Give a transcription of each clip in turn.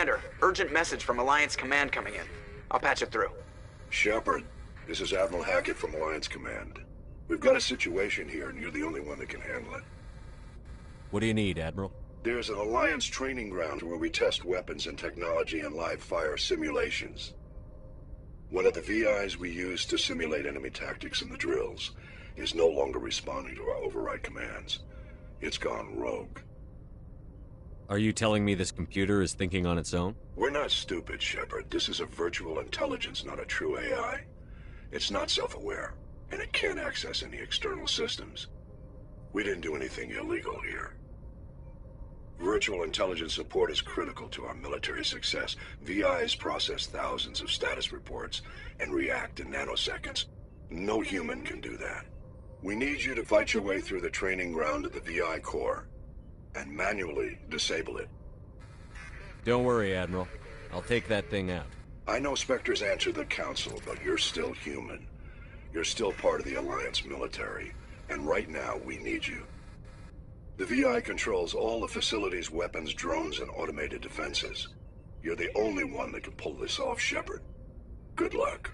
Commander, urgent message from Alliance Command coming in. I'll patch it through. Shepard, this is Admiral Hackett from Alliance Command. We've got a situation here, and you're the only one that can handle it. What do you need, Admiral? There's an Alliance training ground where we test weapons and technology in live fire simulations. One of the VIs we use to simulate enemy tactics in the drills is no longer responding to our override commands. It's gone rogue. Are you telling me this computer is thinking on its own? We're not stupid, Shepard. This is a virtual intelligence, not a true AI. It's not self-aware, and it can't access any external systems. We didn't do anything illegal here. Virtual intelligence support is critical to our military success. VIs process thousands of status reports and react in nanoseconds. No human can do that. We need you to fight your way through the training ground of the VI core and manually disable it. Don't worry, Admiral. I'll take that thing out. I know Spectres answer the Council, but you're still human. You're still part of the Alliance military, and right now we need you. The VI controls all the facility's weapons, drones, and automated defenses. You're the only one that can pull this off, Shepard. Good luck.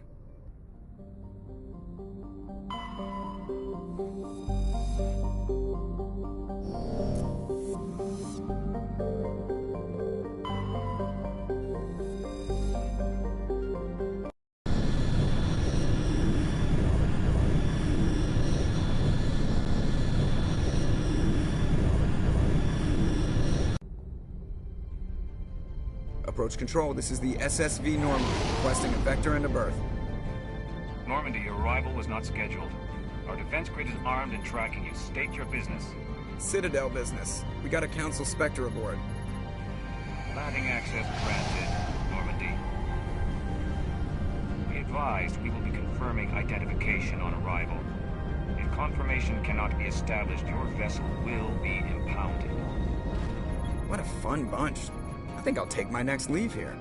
Approach control, this is the SSV Normandy, requesting a vector and a berth. Normandy, your arrival was not scheduled. Our defense grid is armed and tracking you. State your business. Citadel business. We got a Council Spectre aboard. Landing access granted, Normandy. Be advised, we will be confirming identification on arrival. If confirmation cannot be established, your vessel will be impounded. What a fun bunch. I think I'll take my next leave here.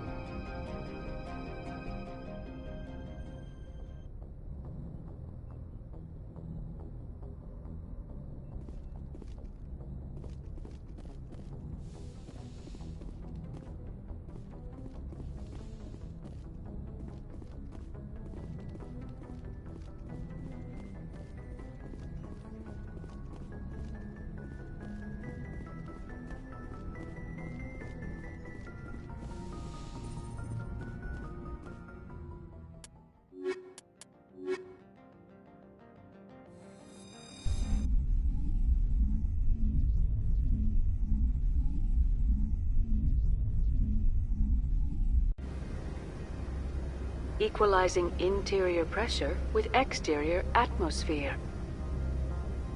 Equalizing interior pressure with exterior atmosphere.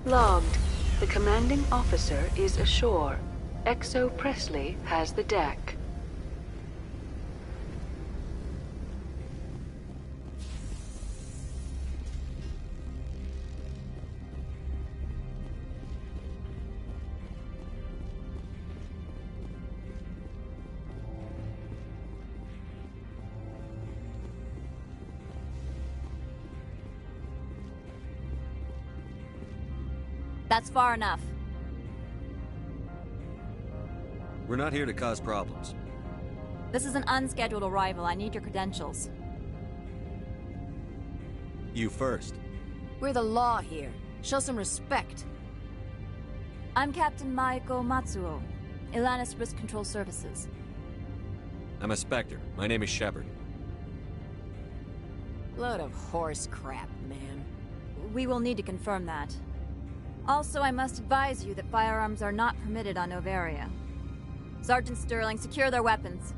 Logged. The commanding officer is ashore. XO Presley has the deck. That's far enough. We're not here to cause problems. This is an unscheduled arrival. I need your credentials. You first. We're the law here. Show some respect. I'm Captain Maiko Matsuo, Ilanis Risk Control Services. I'm a Spectre. My name is Shepard. Load of horse crap, man. We will need to confirm that. Also, I must advise you that firearms are not permitted on Novaria. Sergeant Sterling, secure their weapons.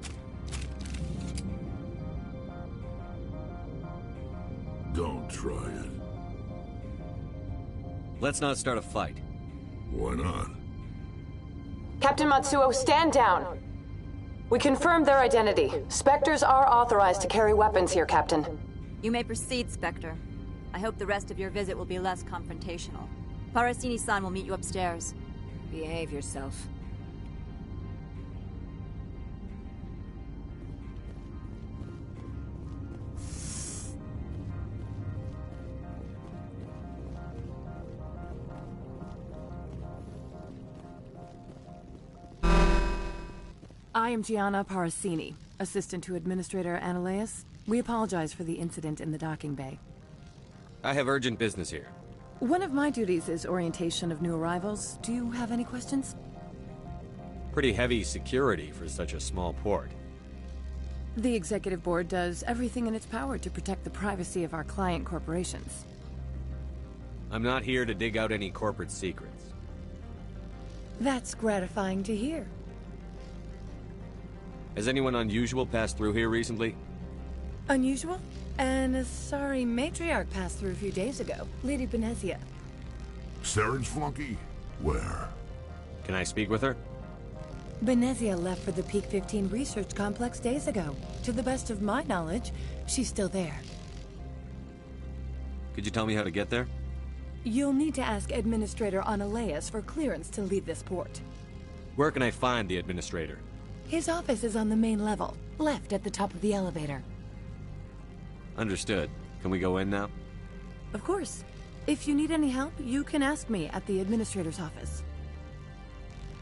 Don't try it. Let's not start a fight. Why not? Captain Matsuo, stand down. We confirmed their identity. Spectres are authorized to carry weapons here, Captain. You may proceed, Spectre. I hope the rest of your visit will be less confrontational. Parasini-san will meet you upstairs. Behave yourself. I am Gianna Parasini, assistant to Administrator Analeas. We apologize for the incident in the docking bay. I have urgent business here. One of my duties is orientation of new arrivals. Do you have any questions? Pretty heavy security for such a small port. The Executive Board does everything in its power to protect the privacy of our client corporations. I'm not here to dig out any corporate secrets. That's gratifying to hear. Has anyone unusual passed through here recently? Unusual? And a sorry matriarch passed through a few days ago. Lady Benezia. Saren's flunky? Where? Can I speak with her? Benezia left for the Peak 15 research complex days ago. To the best of my knowledge, she's still there. Could you tell me how to get there? You'll need to ask Administrator Analeas for clearance to leave this port. Where can I find the Administrator? His office is on the main level, left at the top of the elevator. Understood. Can we go in now? Of course. If you need any help, you can ask me at the Administrator's office.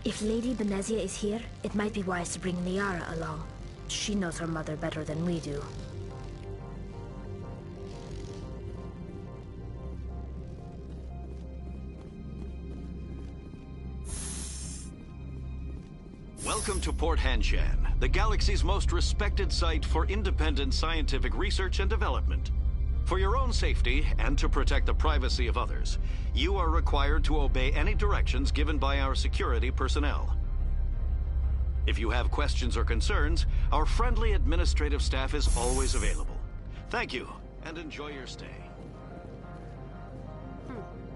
If Lady Benezia is here, it might be wise to bring Liara along. She knows her mother better than we do. Welcome to Port Hanshan, the galaxy's most respected site for independent scientific research and development. For your own safety, and to protect the privacy of others, you are required to obey any directions given by our security personnel. If you have questions or concerns, our friendly administrative staff is always available. Thank you, and enjoy your stay.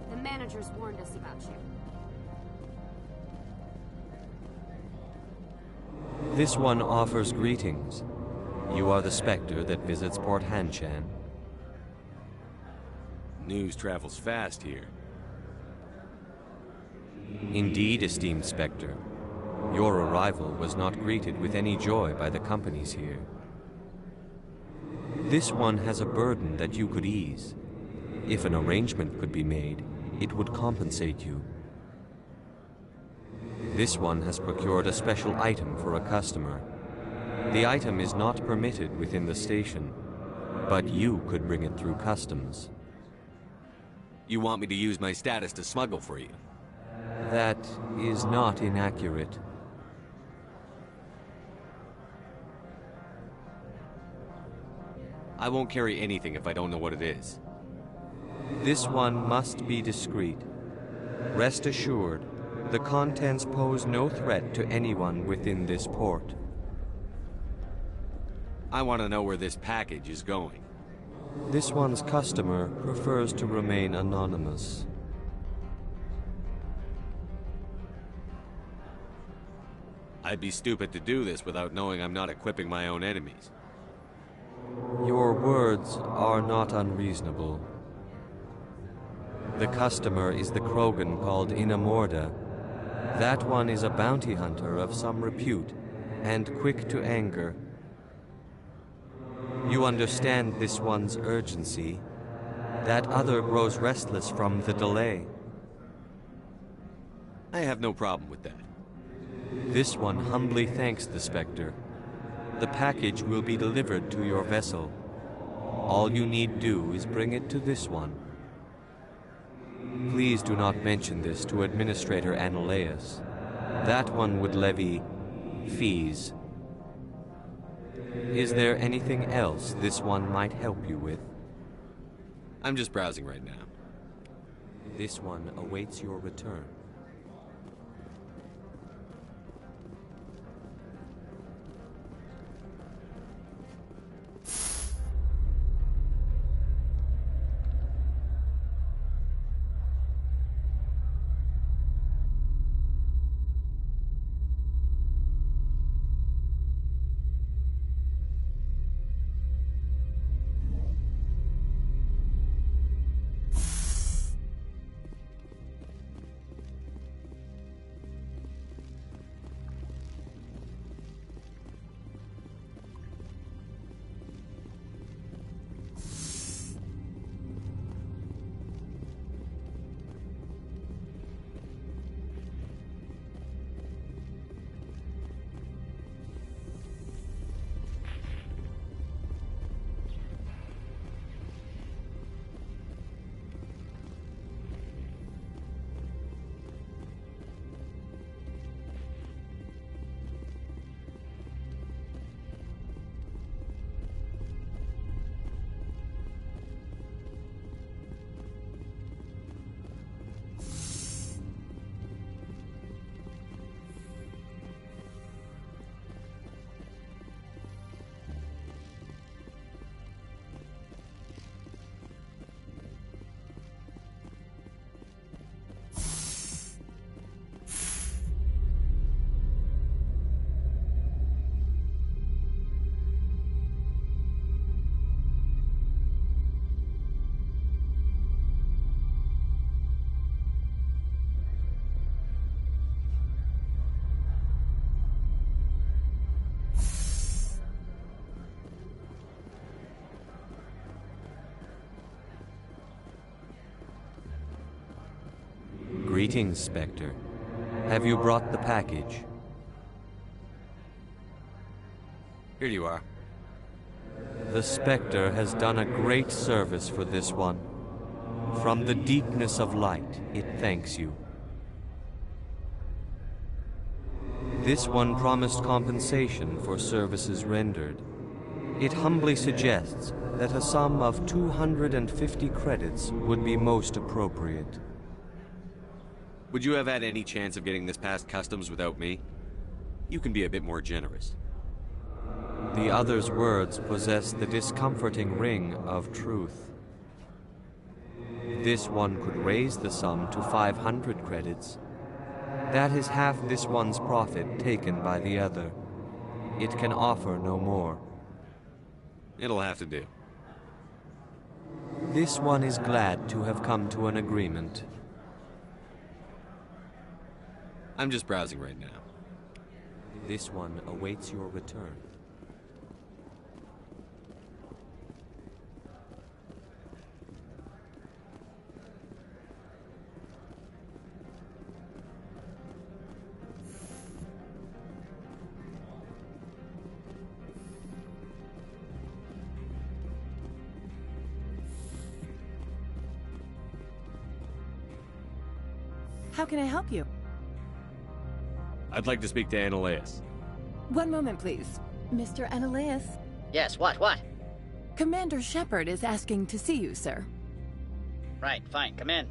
The managers warned us about you. This one offers greetings. You are the Spectre that visits Port Hanshan. News travels fast here. Indeed, esteemed Spectre. Your arrival was not greeted with any joy by the companies here. This one has a burden that you could ease. If an arrangement could be made, it would compensate you. This one has procured a special item for a customer. The item is not permitted within the station, but you could bring it through customs. You want me to use my status to smuggle for you? That is not inaccurate. I won't carry anything if I don't know what it is. This one must be discreet. Rest assured, the contents pose no threat to anyone within this port. I want to know where this package is going. This one's customer prefers to remain anonymous. I'd be stupid to do this without knowing I'm not equipping my own enemies. Your words are not unreasonable. The customer is the Krogan called Inamorda. That one is a bounty hunter of some repute, and quick to anger. You understand this one's urgency. That other grows restless from the delay. I have no problem with that. This one humbly thanks the Spectre. The package will be delivered to your vessel. All you need do is bring it to this one. Please do not mention this to Administrator Analeas. That one would levy fees. Is there anything else this one might help you with? I'm just browsing right now. This one awaits your return. Greetings, Spectre. Have you brought the package? Here you are. The Spectre has done a great service for this one. From the deepness of light, it thanks you. This one promised compensation for services rendered. It humbly suggests that a sum of 250 credits would be most appropriate. Would you have had any chance of getting this past customs without me? You can be a bit more generous. The other's words possess the discomforting ring of truth. This one could raise the sum to 500 credits. That is half this one's profit taken by the other. It can offer no more. It'll have to do. This one is glad to have come to an agreement. I'm just browsing right now. This one awaits your return. How can I help you? I'd like to speak to Annaleus. One moment, please. Mr. Annaleus? Yes, what? Commander Shepard is asking to see you, sir. Right, fine, come in.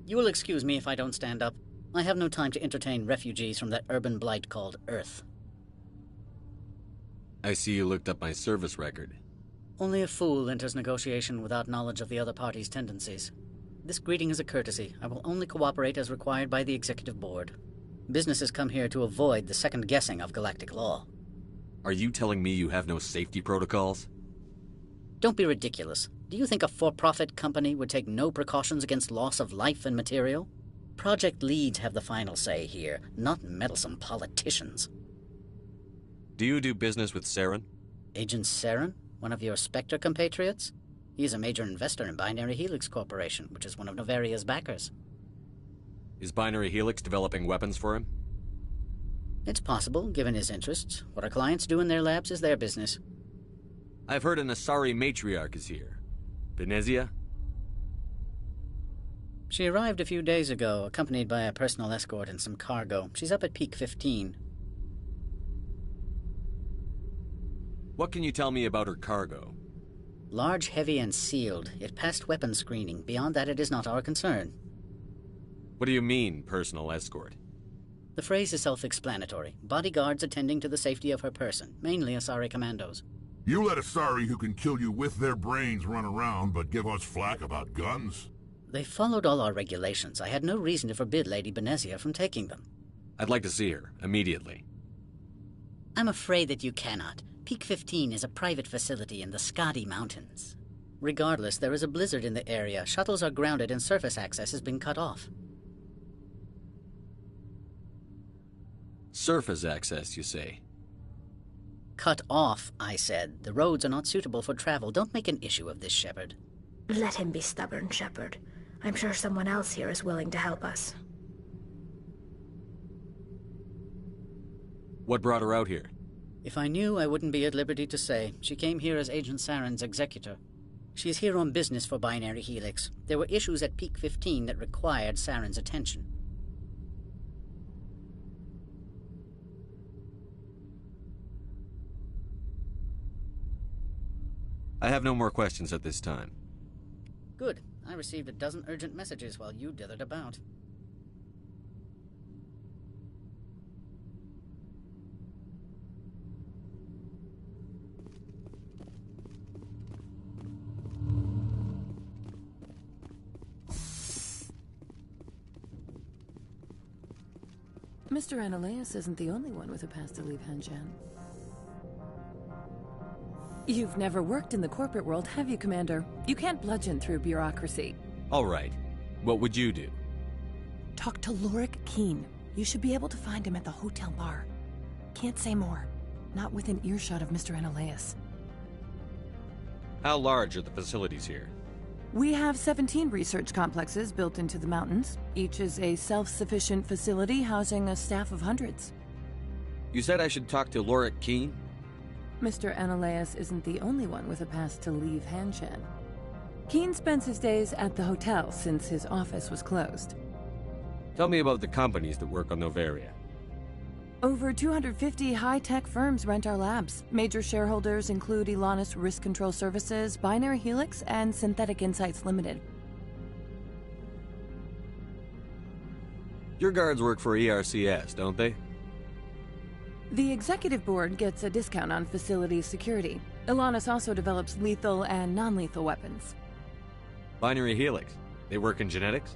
You will excuse me if I don't stand up. I have no time to entertain refugees from that urban blight called Earth. I see you looked up my service record. Only a fool enters negotiation without knowledge of the other party's tendencies. This greeting is a courtesy. I will only cooperate as required by the Executive Board. Businesses come here to avoid the second guessing of galactic law. Are you telling me you have no safety protocols? Don't be ridiculous. Do you think a for-profit company would take no precautions against loss of life and material? Project leads have the final say here, not meddlesome politicians. Do you do business with Saren? Agent Saren? One of your Spectre compatriots? He's a major investor in Binary Helix Corporation, which is one of Novaria's backers. Is Binary Helix developing weapons for him? It's possible, given his interests. What our clients do in their labs is their business. I've heard an Asari matriarch is here. Venezia? She arrived a few days ago, accompanied by a personal escort and some cargo. She's up at Peak 15. What can you tell me about her cargo? Large, heavy, and sealed. It passed weapons screening. Beyond that, it is not our concern. What do you mean, personal escort? The phrase is self-explanatory. Bodyguards attending to the safety of her person, mainly Asari commandos. You let Asari who can kill you with their brains run around, but give us flack about guns? They followed all our regulations. I had no reason to forbid Lady Benezia from taking them. I'd like to see her, immediately. I'm afraid that you cannot. Peak 15 is a private facility in the Skadi Mountains. Regardless, there is a blizzard in the area. Shuttles are grounded and surface access has been cut off. Surface access, you say? Cut off, I said. The roads are not suitable for travel. Don't make an issue of this, Shepard. Let him be stubborn, Shepard. I'm sure someone else here is willing to help us. What brought her out here? If I knew, I wouldn't be at liberty to say. She came here as Agent Saren's executor. She is here on business for Binary Helix. There were issues at Peak 15 that required Saren's attention. I have no more questions at this time. Good. I received a dozen urgent messages while you dithered about. Mr. Annaleus isn't the only one with a pass to leave Hanshan. You've never worked in the corporate world, have you, Commander? You can't bludgeon through bureaucracy. All right. What would you do? Talk to Lorik Keen. You should be able to find him at the hotel bar. Can't say more. Not within earshot of Mr. Analaeus. How large are the facilities here? We have 17 research complexes built into the mountains. Each is a self-sufficient facility housing a staff of hundreds. You said I should talk to Lorik Keene? Mr. Analaeus isn't the only one with a pass to leave Hanshan. Keene spends his days at the hotel since his office was closed. Tell me about the companies that work on Noveria. Over 250 high-tech firms rent our labs. Major shareholders include Elanus Risk Control Services, Binary Helix, and Synthetic Insights Limited. Your guards work for ERCS, don't they? The executive board gets a discount on facility security. Elanus also develops lethal and non-lethal weapons. Binary Helix. They work in genetics?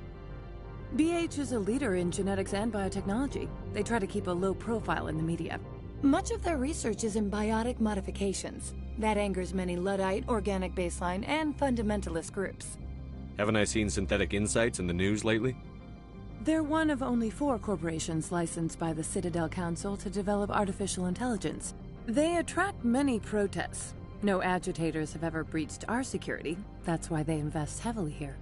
BH is a leader in genetics and biotechnology. They try to keep a low profile in the media. Much of their research is in biotic modifications. That angers many Luddite, organic baseline, and fundamentalist groups. Haven't I seen Synthetic Insights in the news lately? They're one of only 4 corporations licensed by the Citadel Council to develop artificial intelligence. They attract many protests. No agitators have ever breached our security. That's why they invest heavily here.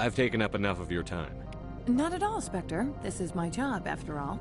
I've taken up enough of your time. Not at all, Spectre. This is my job, after all.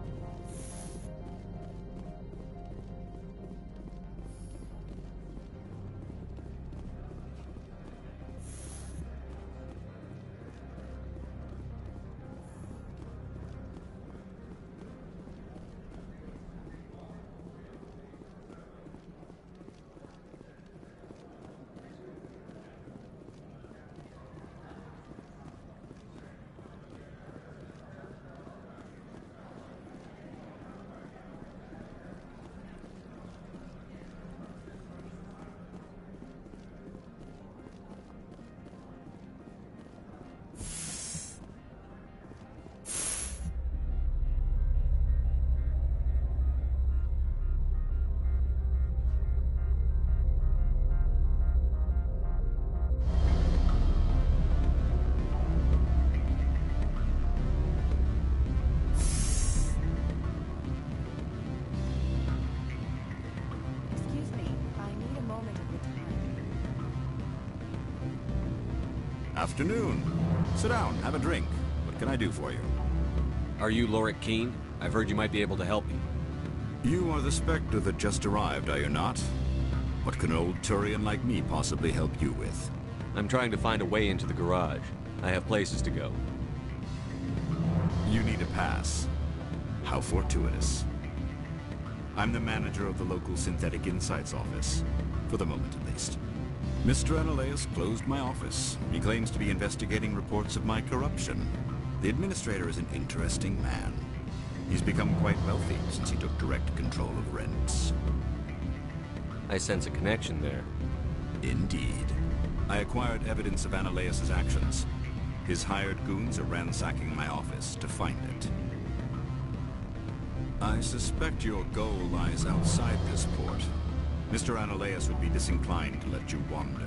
Afternoon. Sit down, have a drink. What can I do for you? Are you Lorik Keene? I've heard you might be able to help me. You are the Spectre that just arrived, are you not? What can an old Turian like me possibly help you with? I'm trying to find a way into the garage. I have places to go. You need a pass. How fortuitous. I'm the manager of the local Synthetic Insights office. For the moment, at least. Mr. Analaeus closed my office. He claims to be investigating reports of my corruption. The administrator is an interesting man. He's become quite wealthy since he took direct control of rents. I sense a connection there. Indeed. I acquired evidence of Analaeus' actions. His hired goons are ransacking my office to find it. I suspect your goal lies outside this port. Mr. Analaeus would be disinclined to let you wander.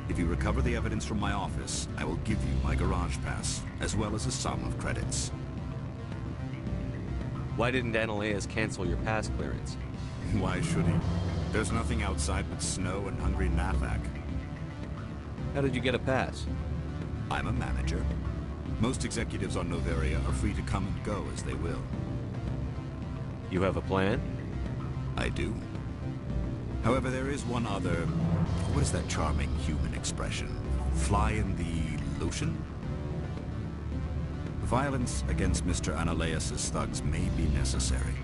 If you recover the evidence from my office, I will give you my garage pass, as well as a sum of credits. Why didn't Analaeus cancel your pass clearance? Why should he? There's nothing outside but snow and hungry Nathak. How did you get a pass? I'm a manager. Most executives on Noveria are free to come and go as they will. You have a plan? I do. However, there is one other... What is that charming human expression? Fly in the lotion? Violence against Mr. Analaeus' thugs may be necessary.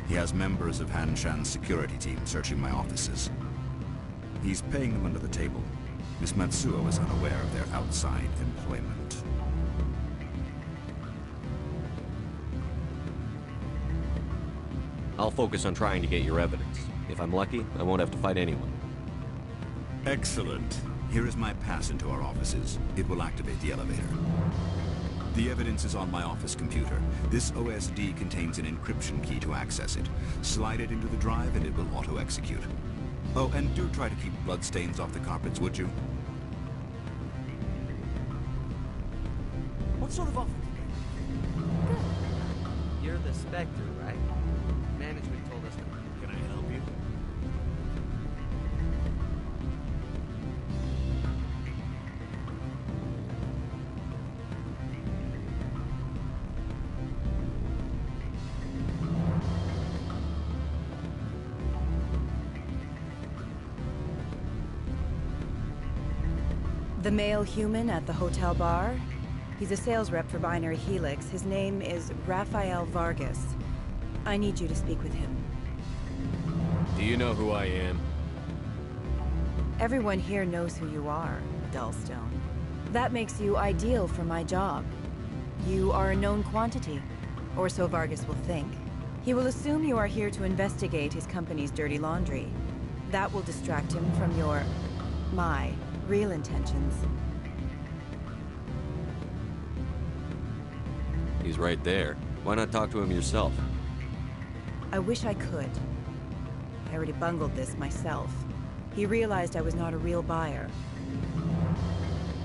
He has members of Hanshan's security team searching my offices. He's paying them under the table. Miss Matsuo is unaware of their outside employment. I'll focus on trying to get your evidence. If I'm lucky, I won't have to fight anyone. Excellent. Here is my pass into our offices. It will activate the elevator. The evidence is on my office computer. This OSD contains an encryption key to access it. Slide it into the drive and it will auto-execute. Oh, and do try to keep bloodstains off the carpets, would you? What sort of offer? You're the Spectre, right? Management told us to... Can I help you? The male human at the hotel bar? He's a sales rep for Binary Helix. His name is Rafael Vargas. I need you to speak with him. Do you know who I am? Everyone here knows who you are, Dullstone. That makes you ideal for my job. You are a known quantity, or so Vargas will think. He will assume you are here to investigate his company's dirty laundry. That will distract him from my real intentions. He's right there. Why not talk to him yourself? I wish I could. I already bungled this myself. He realized I was not a real buyer.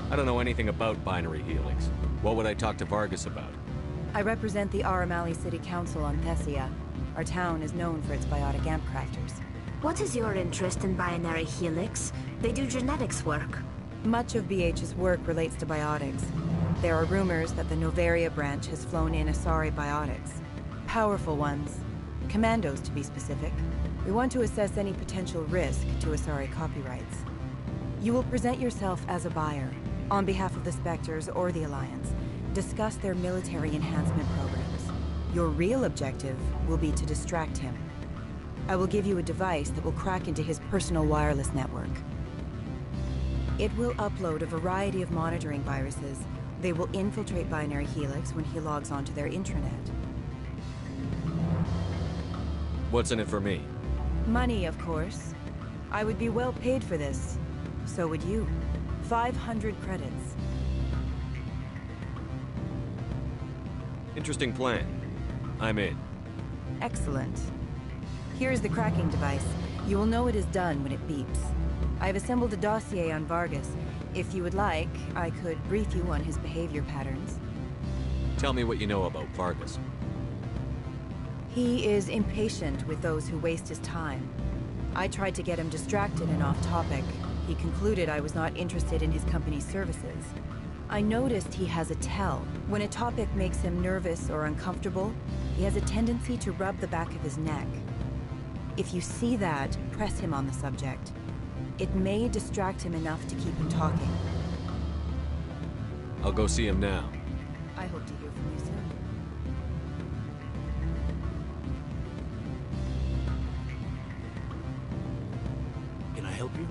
I don't know anything about Binary Helix. What would I talk to Vargas about? I represent the Aramali City Council on Thessia. Our town is known for its biotic amp crafters. What is your interest in Binary Helix? They do genetics work. Much of BH's work relates to biotics. There are rumors that the Novaria branch has flown in Asari biotics. Powerful ones. Commandos, to be specific. We want to assess any potential risk to Asari copyrights. You will present yourself as a buyer, on behalf of the Spectres or the Alliance. Discuss their military enhancement programs. Your real objective will be to distract him. I will give you a device that will crack into his personal wireless network. It will upload a variety of monitoring viruses. They will infiltrate Binary Helix when he logs onto their intranet. What's in it for me? Money, of course. I would be well paid for this. So would you. 500 credits. Interesting plan. I'm in. Excellent. Here is the cracking device. You will know it is done when it beeps. I have assembled a dossier on Vargas. If you would like, I could brief you on his behavior patterns. Tell me what you know about Vargas. He is impatient with those who waste his time. I tried to get him distracted and off topic. He concluded I was not interested in his company's services. I noticed he has a tell. When a topic makes him nervous or uncomfortable, he has a tendency to rub the back of his neck. If you see that, press him on the subject. It may distract him enough to keep him talking. I'll go see him now. I hope to hear from you soon. Can I help you?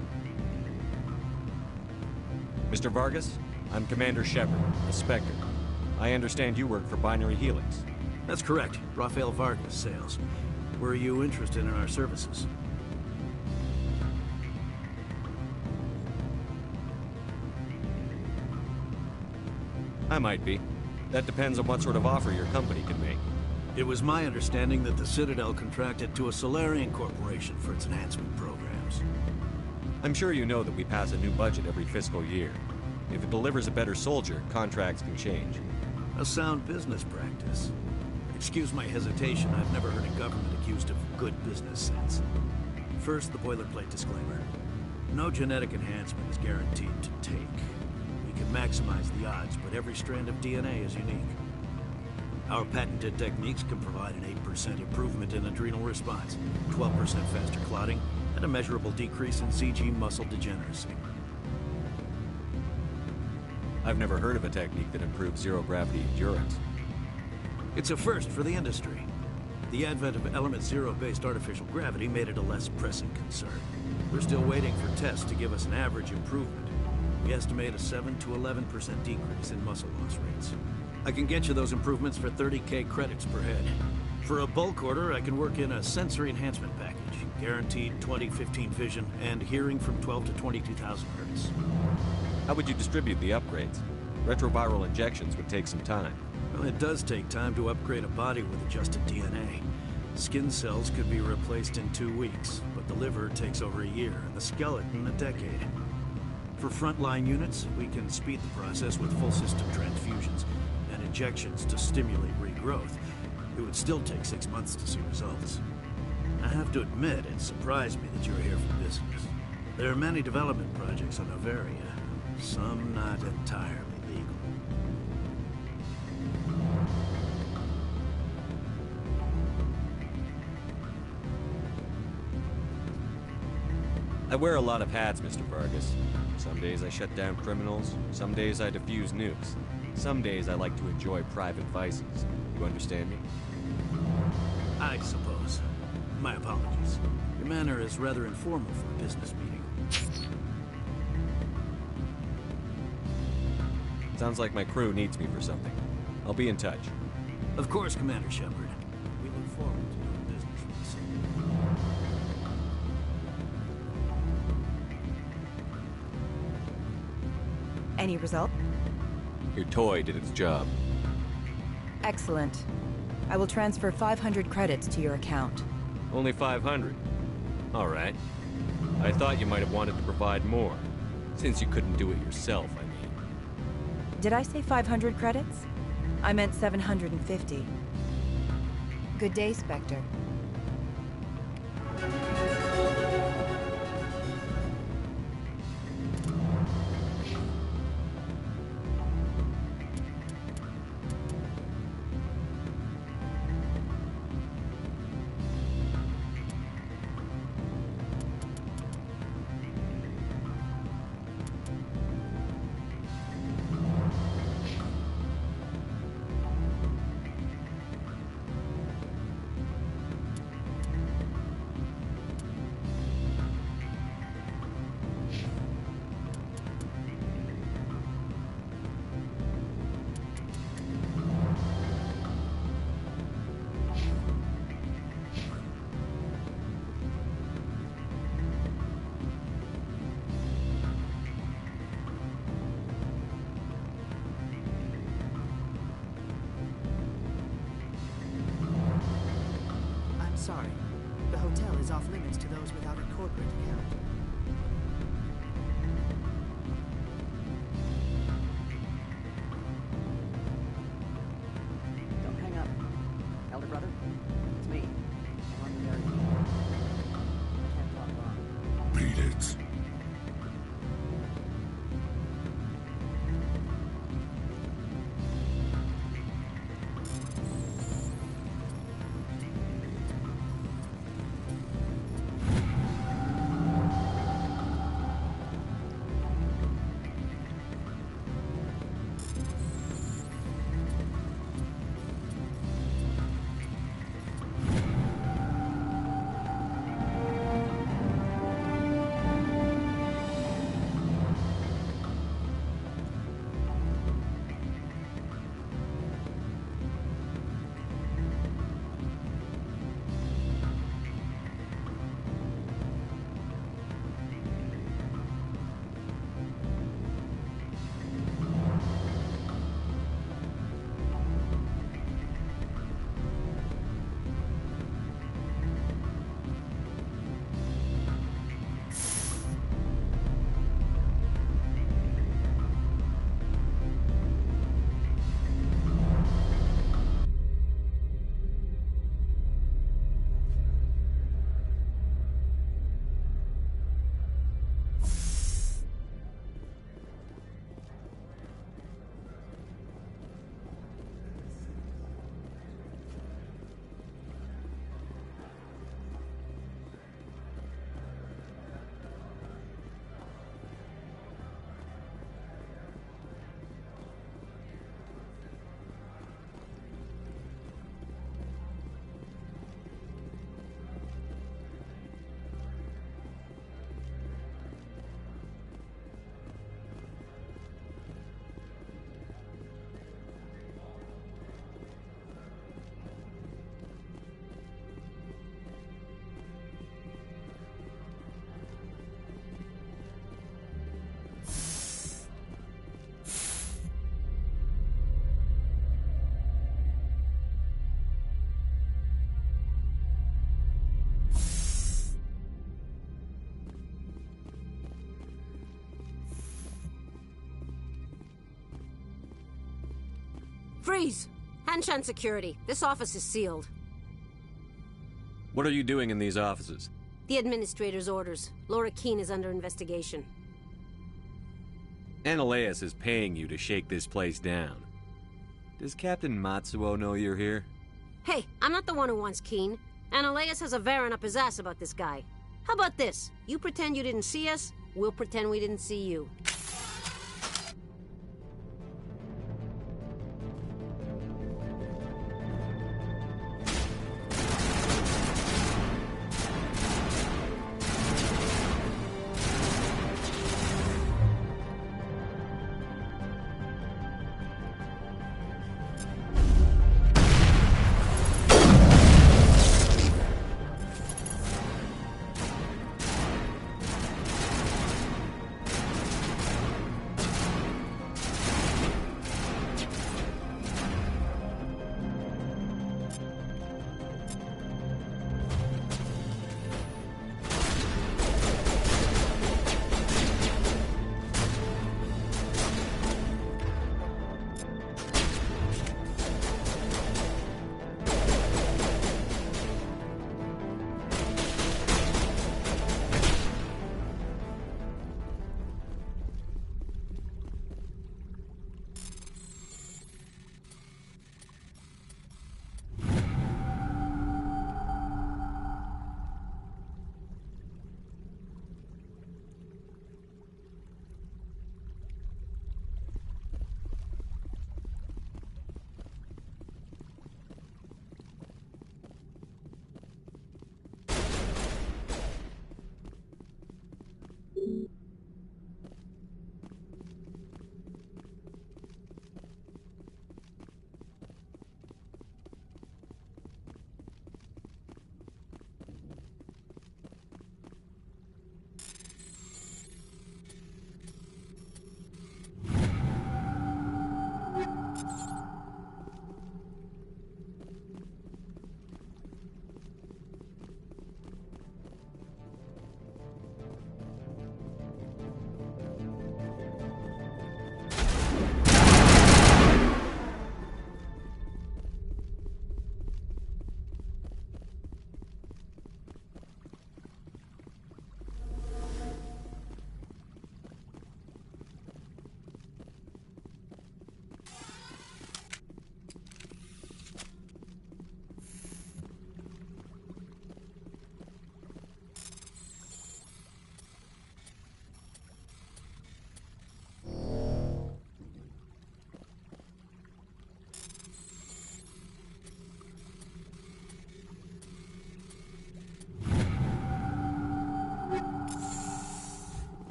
Mr. Vargas, I'm Commander Shepard, the Spectre. I understand you work for Binary Helix. That's correct. Rafael Vargas, sales. Were you interested in our services? I might be. That depends on what sort of offer your company can make. It was my understanding that the Citadel contracted to a Solarian corporation for its enhancement programs. I'm sure you know that we pass a new budget every fiscal year. If it delivers a better soldier, contracts can change. A sound business practice. Excuse my hesitation, I've never heard a government accused of good business sense. First, the boilerplate disclaimer. No genetic enhancement is guaranteed to take. We can maximize the odds, but every strand of DNA is unique. Our patented techniques can provide an 8% improvement in adrenal response, 12% faster clotting, and a measurable decrease in CG muscle degeneracy. I've never heard of a technique that improves zero-gravity endurance. It's a first for the industry. The advent of element zero-based artificial gravity made it a less pressing concern. We're still waiting for tests to give us an average improvement. We estimate a 7 to 11% decrease in muscle loss rates. I can get you those improvements for 30K credits per head. For a bulk order, I can work in a sensory enhancement package. Guaranteed 20/15 vision and hearing from 12 to 22,000 hertz. How would you distribute the upgrades? Retroviral injections would take some time. Well, it does take time to upgrade a body with adjusted DNA. Skin cells could be replaced in 2 weeks, but the liver takes over a year, and the skeleton a decade. For frontline units, we can speed the process with full system transfusions, injections to stimulate regrowth, it would still take 6 months to see results. I have to admit, it surprised me that you're here for business. There are many development projects on Novaria, some not entirely legal. I wear a lot of hats, Mr. Vargas. Some days I shut down criminals, some days I defuse nukes. Some days I like to enjoy private vices. You understand me? I suppose. My apologies. Your manner is rather informal for a business meeting. Sounds like my crew needs me for something. I'll be in touch. Of course, Commander Shepard. We look forward to doing business with the city. Any result? Your toy did its job. Excellent. I will transfer 500 credits to your account. Only 500. All right. I thought you might have wanted to provide more, since you couldn't do it yourself, I mean. Did I say 500 credits? I meant 750. Good day, Spectre. Sorry. The hotel is off limits to those without a corporate account. Don't hang up. Elder brother, it's me. I'm on the very end. I can't talk long. Beat it. Freeze! Hanshan Security. This office is sealed. What are you doing in these offices? The administrator's orders. Laura Keene is under investigation. Analeus is paying you to shake this place down. Does Captain Matsuo know you're here? Hey, I'm not the one who wants Keene. Analeus has a Varen up his ass about this guy. How about this? You pretend you didn't see us, we'll pretend we didn't see you.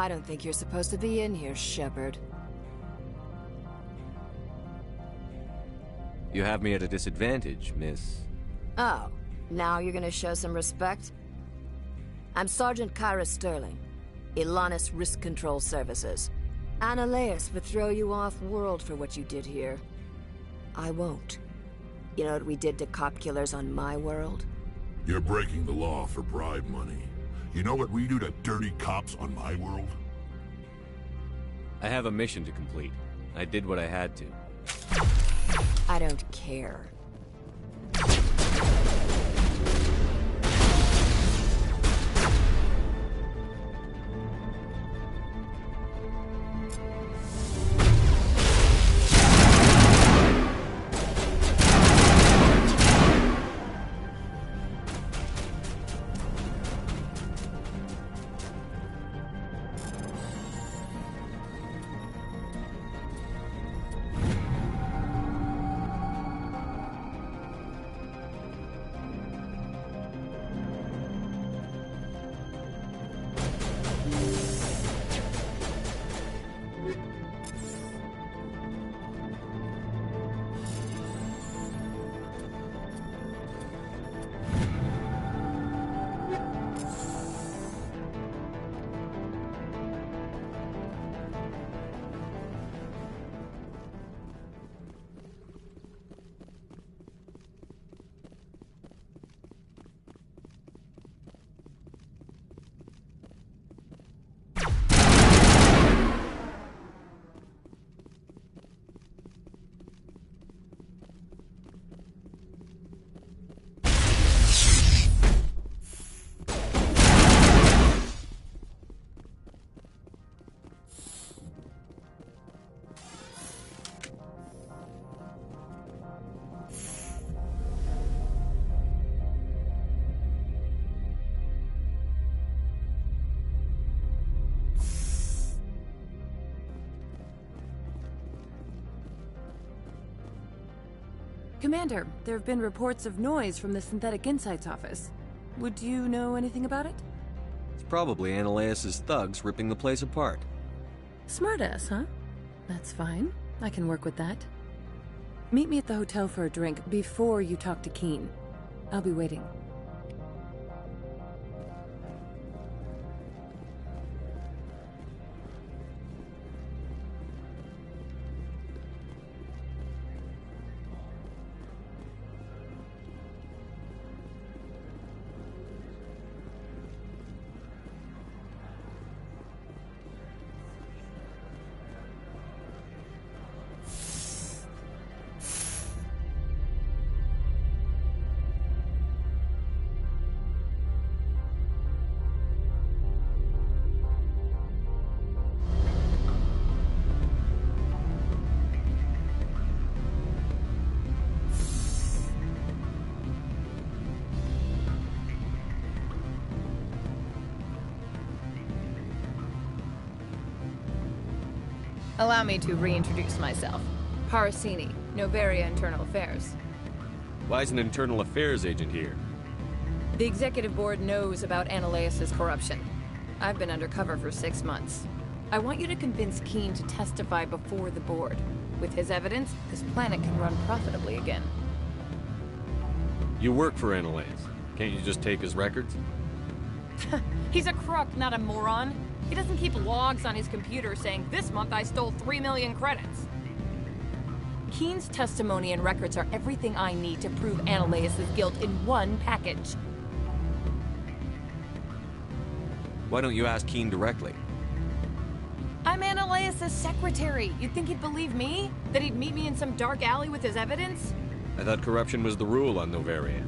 I don't think you're supposed to be in here, Shepard. You have me at a disadvantage, miss. Oh, now you're gonna show some respect? I'm Sergeant Kyra Sterling, Ilanis Risk Control Services. Analeus would throw you off-world for what you did here. I won't. You know what we did to cop killers on my world? You're breaking the law for bribe money. You know what we do to dirty cops on my world? I have a mission to complete. I did what I had to. I don't care. Commander, there have been reports of noise from the Synthetic Insights office. Would you know anything about it? It's probably Analeus' thugs ripping the place apart. Smartass, huh? That's fine. I can work with that. Meet me at the hotel for a drink before you talk to Keen. I'll be waiting. Allow me to reintroduce myself. Parasini, Novaria Internal Affairs. Why is an internal affairs agent here? The executive board knows about Analeus' corruption. I've been undercover for 6 months. I want you to convince Keen to testify before the board. With his evidence, this planet can run profitably again. You work for Analeus. Can't you just take his records? He's a crook, not a moron. He doesn't keep logs on his computer saying, "This month I stole 3 million credits." Keen's testimony and records are everything I need to prove Analeus' guilt in one package. Why don't you ask Keen directly? I'm Analeus' secretary. You'd think he'd believe me? That he'd meet me in some dark alley with his evidence? I thought corruption was the rule on Novaria.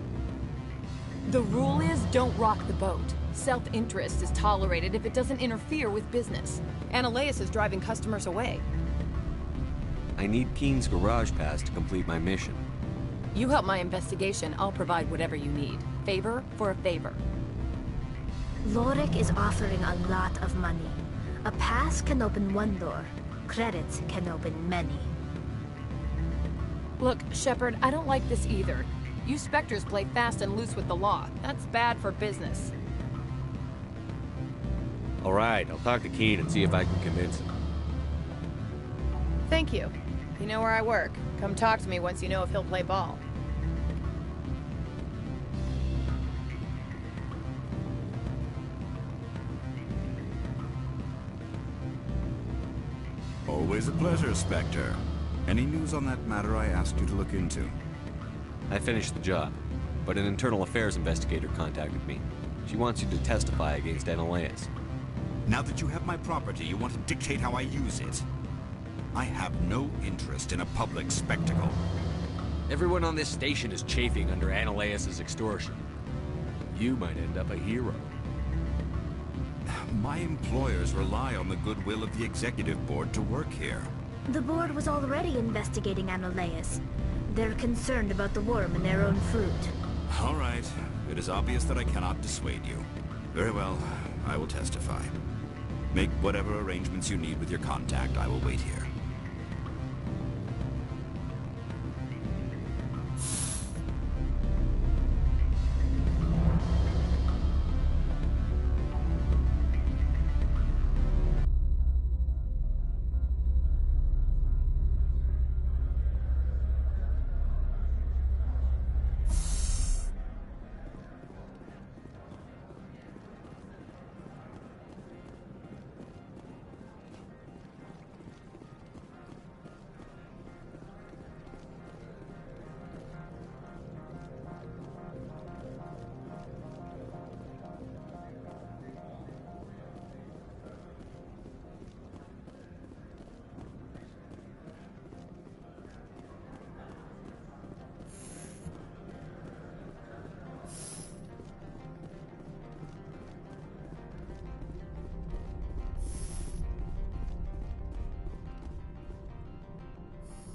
The rule is, don't rock the boat. Self-interest is tolerated if it doesn't interfere with business. Analeus is driving customers away. I need Keen's garage pass to complete my mission. You help my investigation, I'll provide whatever you need. Favor for a favor. Lorik is offering a lot of money. A pass can open one door. Credits can open many. Look, Shepard, I don't like this either. You Spectres play fast and loose with the law. That's bad for business. All right, I'll talk to Keen and see if I can convince him. Thank you. You know where I work. Come talk to me once you know if he'll play ball. Always a pleasure, Spectre. Any news on that matter I asked you to look into? I finished the job, but an internal affairs investigator contacted me. She wants you to testify against Analeus. Now that you have my property, you want to dictate how I use it. I have no interest in a public spectacle. Everyone on this station is chafing under Analeus' extortion. You might end up a hero. My employers rely on the goodwill of the executive board to work here. The board was already investigating Analeus. They're concerned about the worm in their own fruit. All right. It is obvious that I cannot dissuade you. Very well. I will testify. Make whatever arrangements you need with your contact. I will wait here.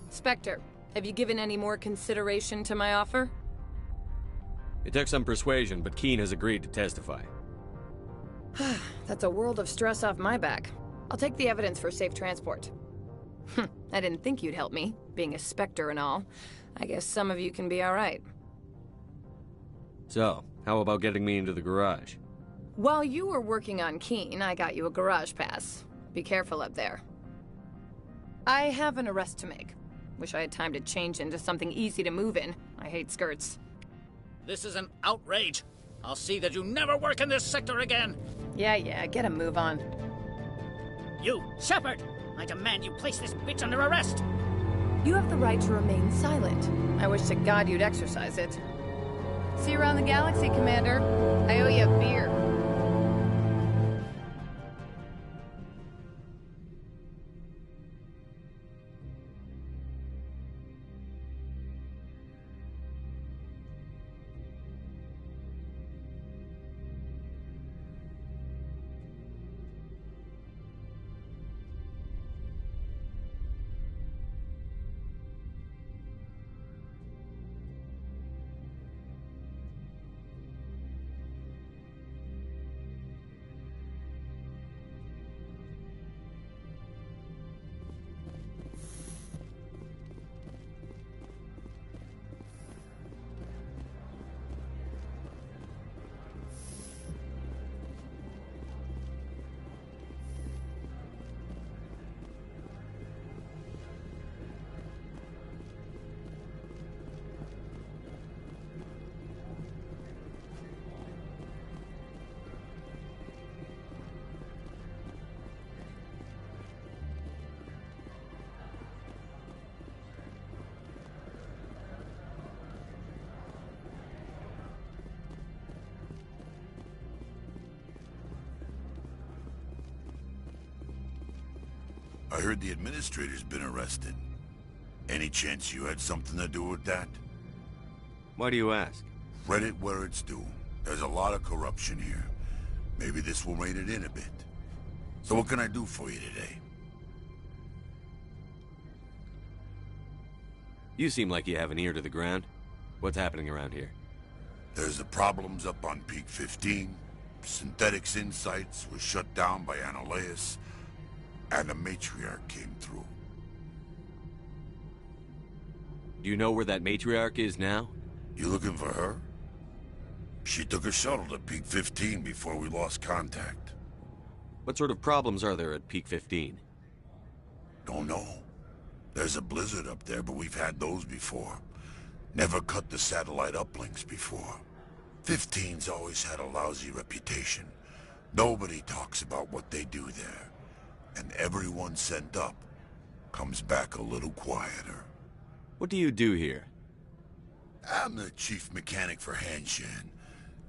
Spectre, have you given any more consideration to my offer? It took some persuasion, but Keen has agreed to testify. That's a world of stress off my back. I'll take the evidence for safe transport. I didn't think you'd help me, being a Spectre and all. I guess some of you can be alright. So, how about getting me into the garage? While you were working on Keen, I got you a garage pass. Be careful up there. I have an arrest to make. Wish I had time to change into something easy to move in. I hate skirts. This is an outrage. I'll see that you never work in this sector again. Yeah, get a move on. You, Shepard! I demand you place this bitch under arrest! You have the right to remain silent. I wish to God you'd exercise it. See you around the galaxy, Commander. I owe you a beer. I heard the administrator's been arrested. Any chance you had something to do with that? Why do you ask? Read it where it's due. There's a lot of corruption here. Maybe this will rein it in a bit. So what can I do for you today? You seem like you have an ear to the ground. What's happening around here? There's the problems up on Peak 15. Synthetics Insights was shut down by Analeus. And the matriarch came through. Do you know where that matriarch is now? You looking for her? She took a shuttle to Peak 15 before we lost contact. What sort of problems are there at Peak 15? Don't know. There's a blizzard up there, but we've had those before. Never cut the satellite uplinks before. 15's always had a lousy reputation. Nobody talks about what they do there. And everyone sent up comes back a little quieter. What do you do here? I'm the chief mechanic for Hanshan.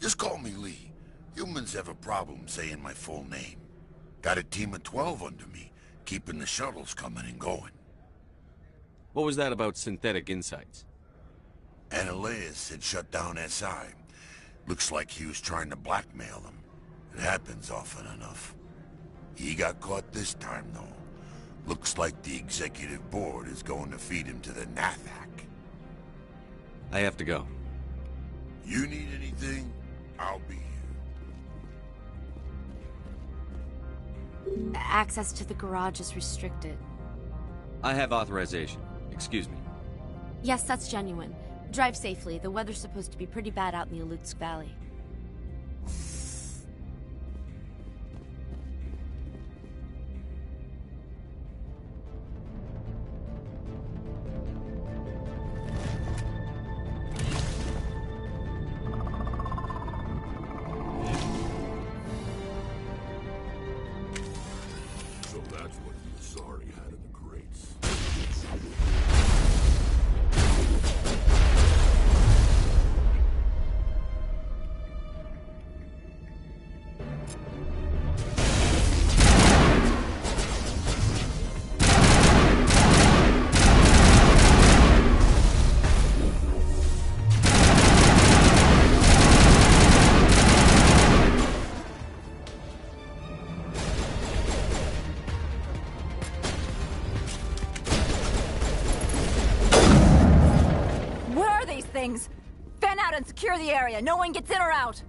Just call me Lee. Humans have a problem saying my full name. Got a team of 12 under me, keeping the shuttles coming and going. What was that about Synthetic Insights? Analeus had shut down SI. Looks like he was trying to blackmail them. It happens often enough. He got caught this time, though. Looks like the executive board is going to feed him to the Nathak. I have to go. You need anything, I'll be here. Access to the garage is restricted. I have authorization. Excuse me. Yes, that's genuine. Drive safely. The weather's supposed to be pretty bad out in the Alutsk Valley. Things. Fan out and secure the area. No one gets in or out.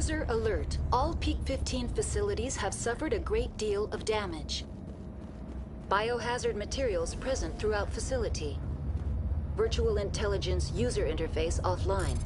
User alert. All Peak 15 facilities have suffered a great deal of damage. Biohazard materials present throughout facility. Virtual intelligence user interface offline.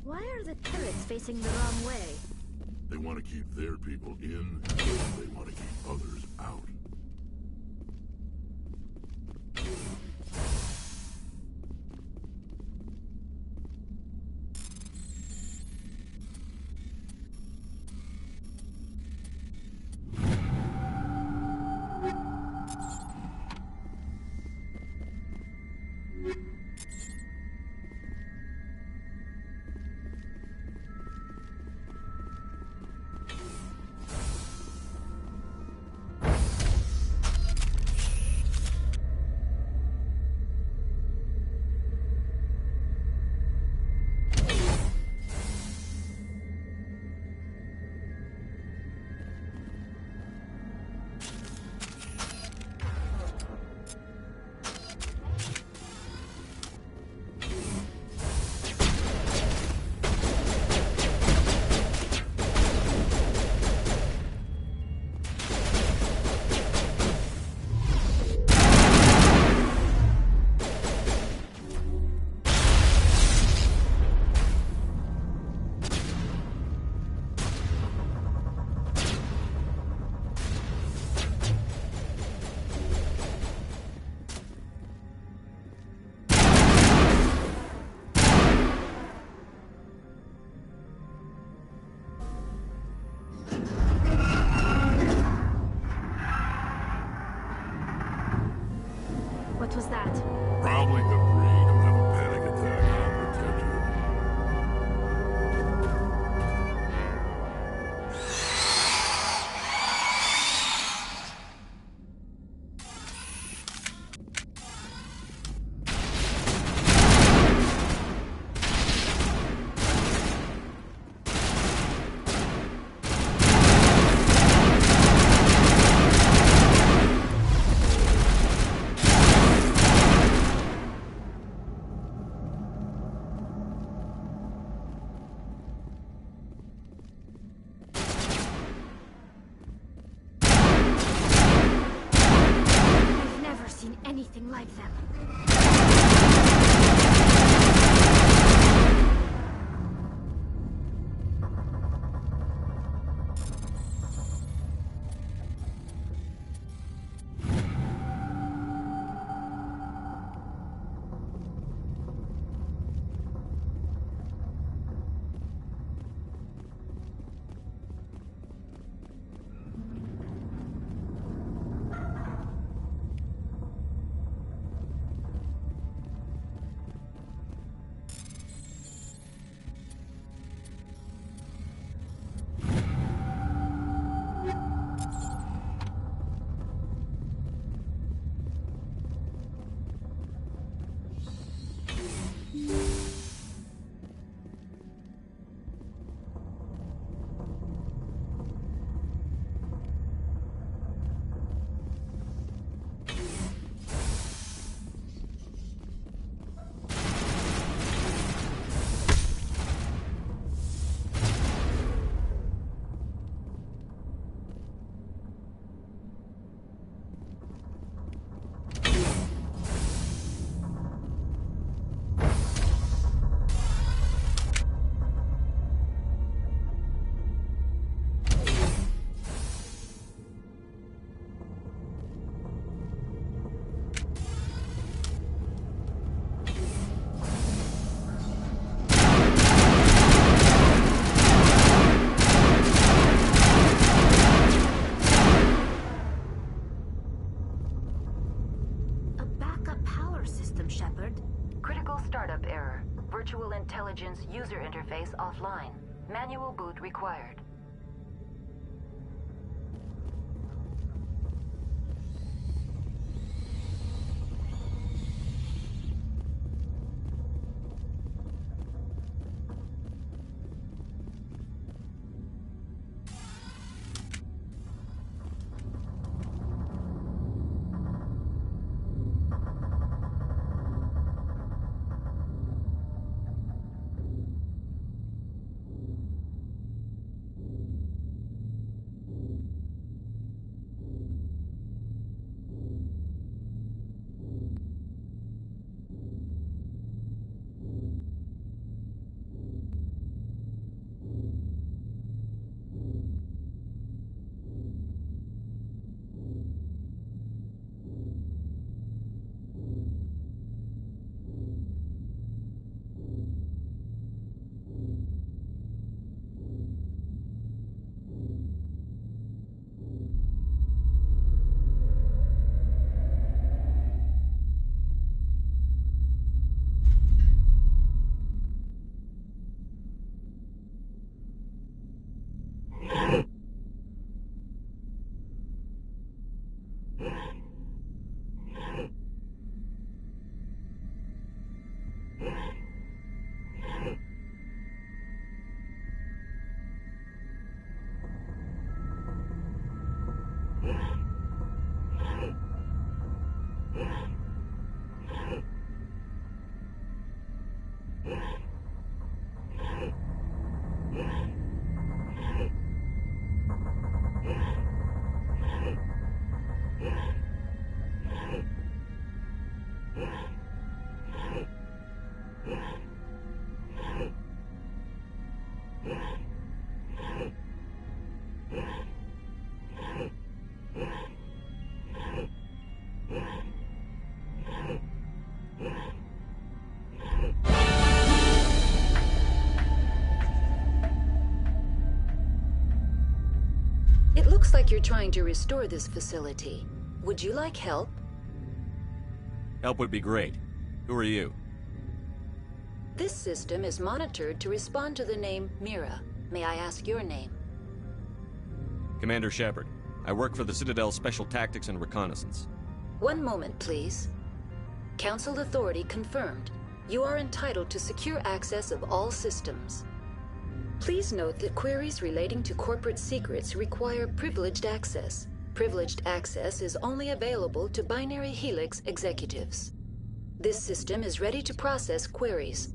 Why are the turrets facing the wrong way? They want to keep their people in, or they want to keep others out. seen anything like them. Startup error. Virtual intelligence user interface offline. Manual boot required. It looks like you're trying to restore this facility. Would you like help? Help would be great. Who are you? This system is monitored to respond to the name Mira. May I ask your name? Commander Shepard. I work for the Citadel Special Tactics and Reconnaissance. One moment, please. Council authority confirmed. You are entitled to secure access of all systems. Please note that queries relating to corporate secrets require privileged access. Privileged access is only available to Binary Helix executives. This system is ready to process queries.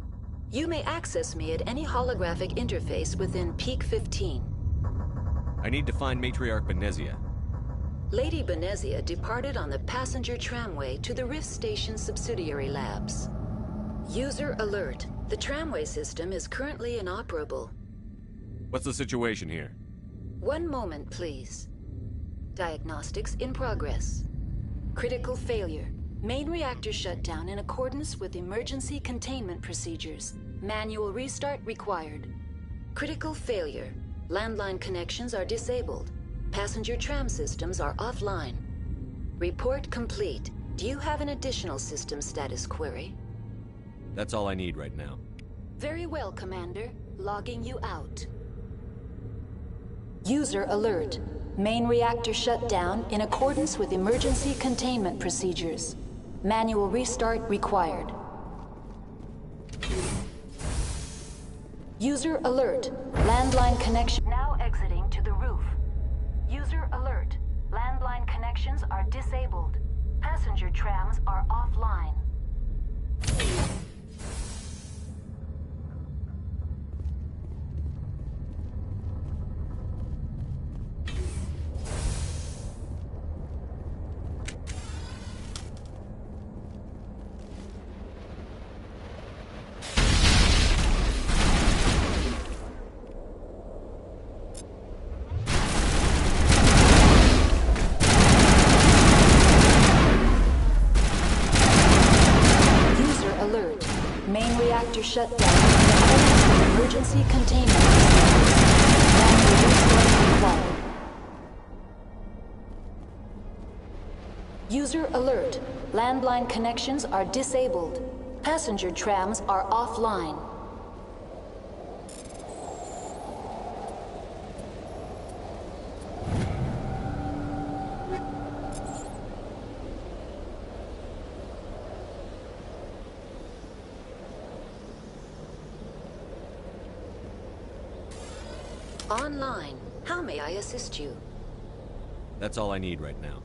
You may access me at any holographic interface within Peak 15. I need to find Matriarch Benezia. Lady Benezia departed on the passenger tramway to the Rift Station subsidiary labs. User alert. The tramway system is currently inoperable. What's the situation here? One moment, please. Diagnostics in progress. Critical failure. Main reactor shut down in accordance with emergency containment procedures. Manual restart required. Critical failure. Landline connections are disabled. Passenger tram systems are offline. Report complete. Do you have an additional system status query? That's all I need right now. Very well, Commander. Logging you out. User alert. Main reactor shut down in accordance with emergency containment procedures. Manual restart required. User alert. Landline connection now exiting to the roof. User alert. Landline connections are disabled. Passenger trams are offline. Shut down in accordance with emergency containment procedures. Manual restart required. User alert. Landline connections are disabled. Passenger trams are offline. Online. How may I assist you? That's all I need right now.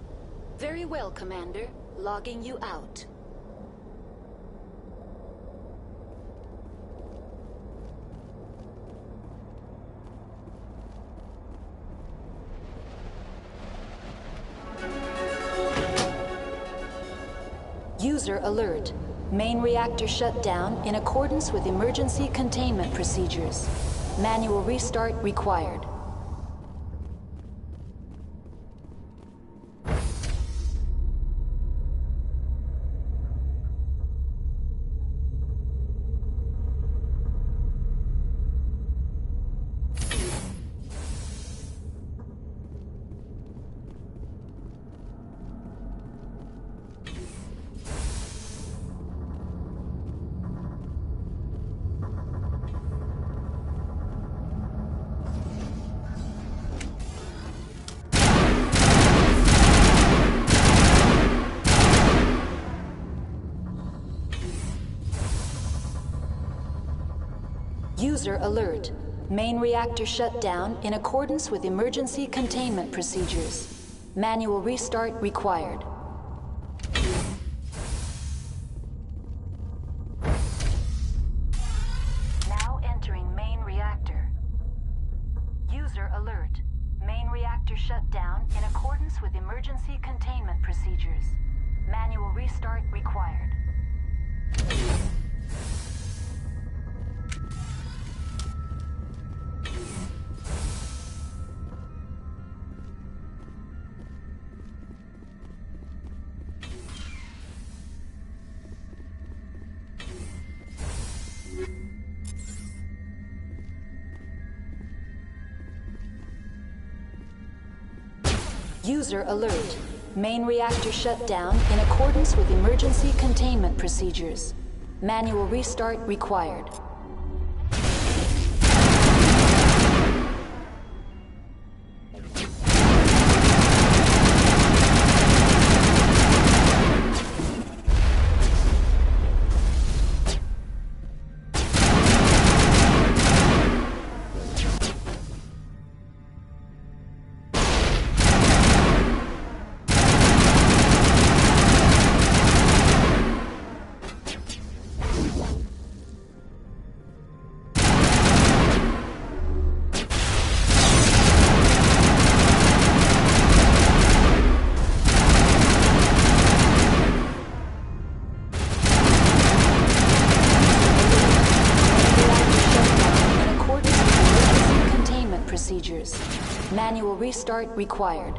Very well, Commander. Logging you out. User alert. Main reactor shut down in accordance with emergency containment procedures. Manual restart required. User alert. Main reactor shut down in accordance with emergency containment procedures. Manual restart required. Now entering main reactor. User alert. Main reactor shut down in accordance with emergency containment procedures. Manual restart required. User alert. Main reactor shut down in accordance with emergency containment procedures. Manual restart required. restart required.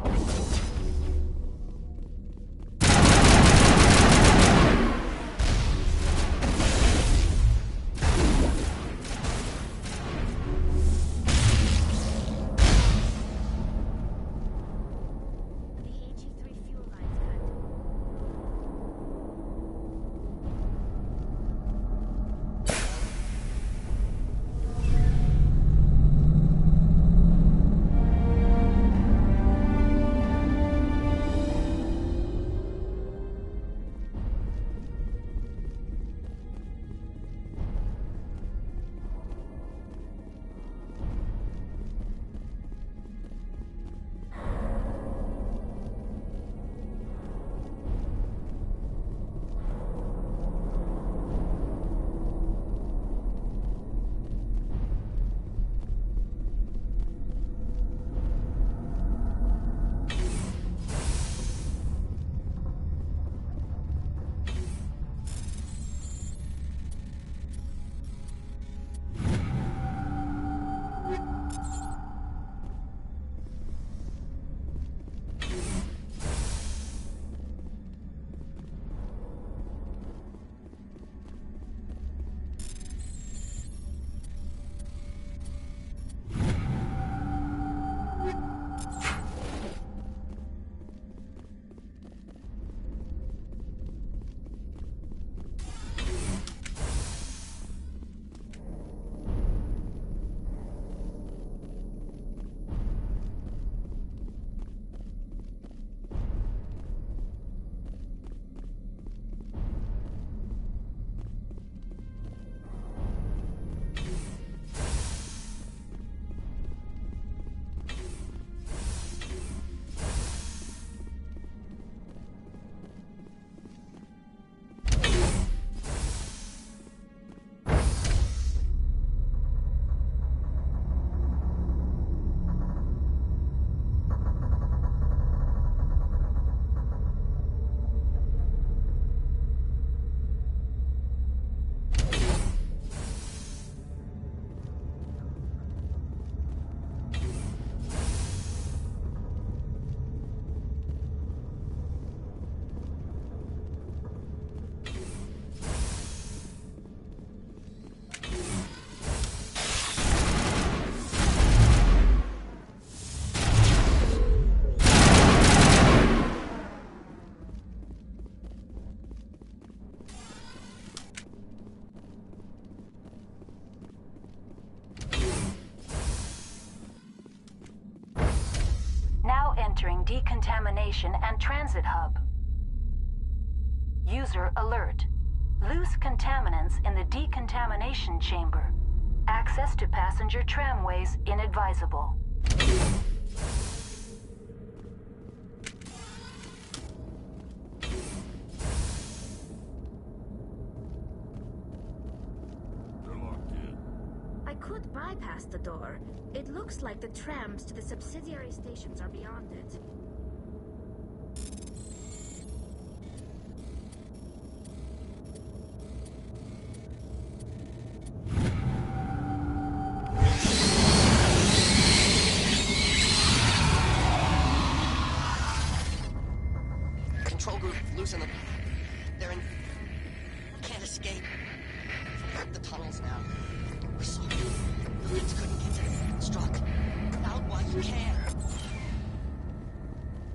Entering decontamination and transit hub. User alert. Loose contaminants in the decontamination chamber. Access to passenger tramways inadvisable. I could bypass the door. It looks like the trams to the subsidiary stations are beyond it. Control group, loosen them. They're in... Can't escape. The tunnels now. We're sorry. The Feds couldn't get to them. Struck. Out while you can.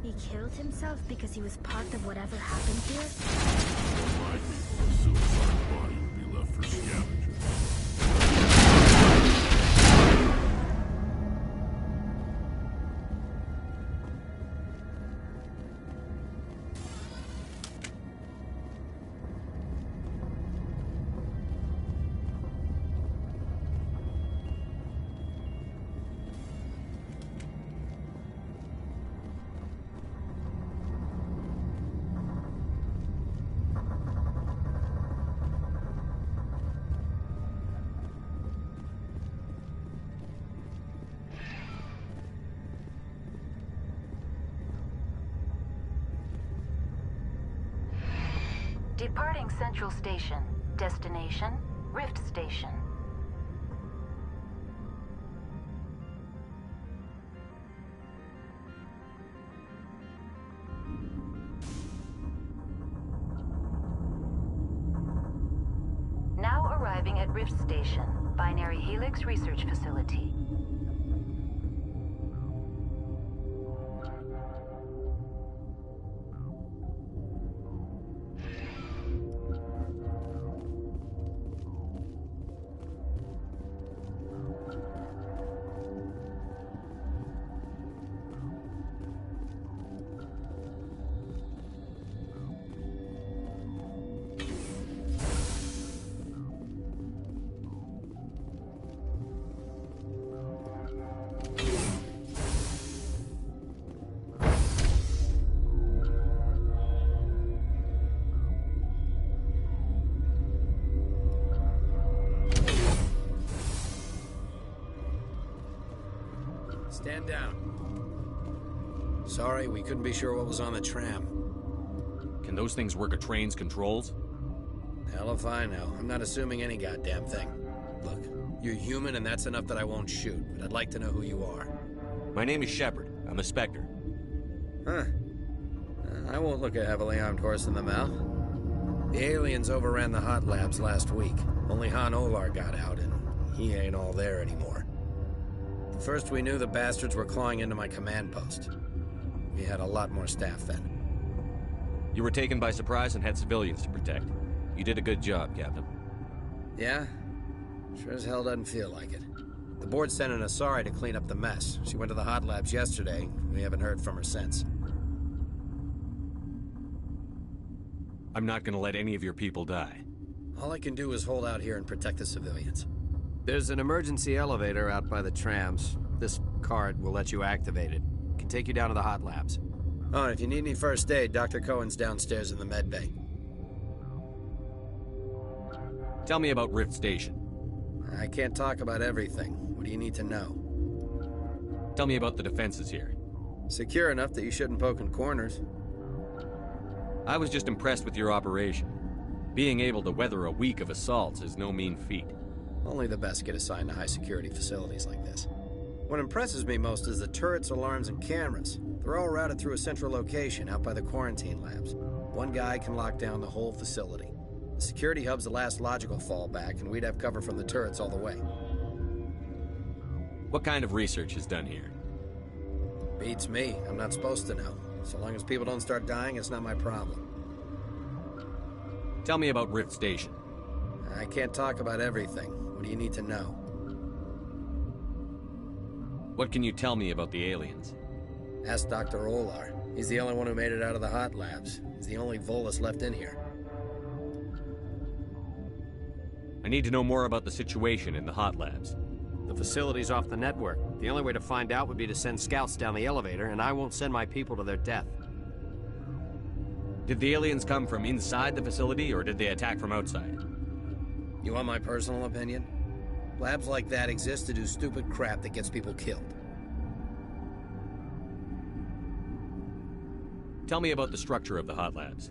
He killed himself because he was part of whatever happened here? My people assume my body would be left for scavengers. Departing Central Station. Destination, Rift Station. Rift Station, Binary Helix Research Facility. Stand down. Sorry, we couldn't be sure what was on the tram. Can those things work a train's controls? Hell if I know. I'm not assuming any goddamn thing. Look, you're human and that's enough that I won't shoot, but I'd like to know who you are. My name is Shepard. I'm a Spectre. Huh. I won't look a heavily armed horse in the mouth. The aliens overran the hot labs last week. Only Han Olar got out, and he ain't all there anymore. First we knew the bastards were clawing into my command post. We had a lot more staff then. You were taken by surprise and had civilians to protect. You did a good job, Captain. Yeah? Sure as hell doesn't feel like it. The board sent an Asari to clean up the mess. She went to the hot labs yesterday. We haven't heard from her since. I'm not gonna let any of your people die. All I can do is hold out here and protect the civilians. There's an emergency elevator out by the trams. This card will let you activate it. It can take you down to the hot labs. Oh, and if you need any first aid, Dr. Cohen's downstairs in the med bay. Tell me about Rift Station. I can't talk about everything. What do you need to know? Tell me about the defenses here. Secure enough that you shouldn't poke in corners. I was just impressed with your operation. Being able to weather a week of assaults is no mean feat. Only the best get assigned to high-security facilities like this. What impresses me most is the turrets, alarms, and cameras. They're all routed through a central location out by the quarantine labs. One guy can lock down the whole facility. The security hub's the last logical fallback, and we'd have cover from the turrets all the way. What kind of research is done here? Beats me. I'm not supposed to know. So long as people don't start dying, it's not my problem. Tell me about Rift Station. I can't talk about everything. What do you need to know? What can you tell me about the aliens? Ask Dr. Olar. He's the only one who made it out of the hot labs. He's the only Volus left in here. I need to know more about the situation in the hot labs. The facility's off the network. The only way to find out would be to send scouts down the elevator, and I won't send my people to their death. Did the aliens come from inside the facility, or did they attack from outside? You want my personal opinion? Labs like that exist to do stupid crap that gets people killed. Tell me about the structure of the hot labs.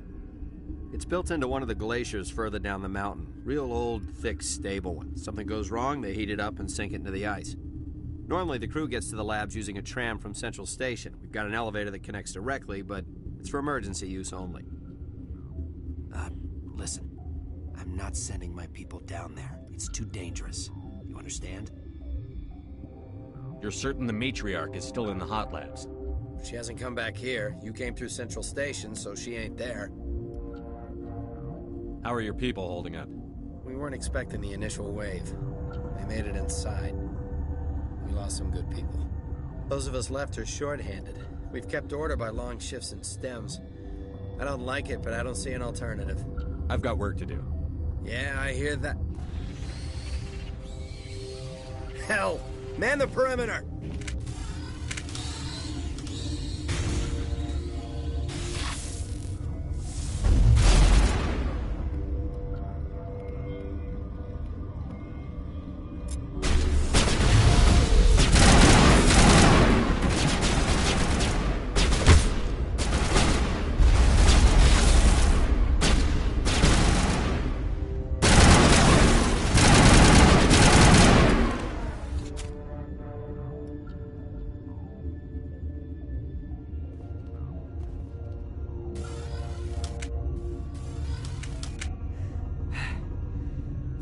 It's built into one of the glaciers further down the mountain. Real old, thick, stable one. Something goes wrong, they heat it up and sink it into the ice. Normally, the crew gets to the labs using a tram from Central Station. We've got an elevator that connects directly, but it's for emergency use only. Listen. I'm not sending my people down there. It's too dangerous. You understand? You're certain the matriarch is still in the hot labs? She hasn't come back here. You came through Central Station, so she ain't there. How are your people holding up? We weren't expecting the initial wave. They made it inside. We lost some good people. Those of us left are short-handed. We've kept order by long shifts and stems. I don't like it, but I don't see an alternative. I've got work to do. Yeah, I hear that. Hell! Man the perimeter!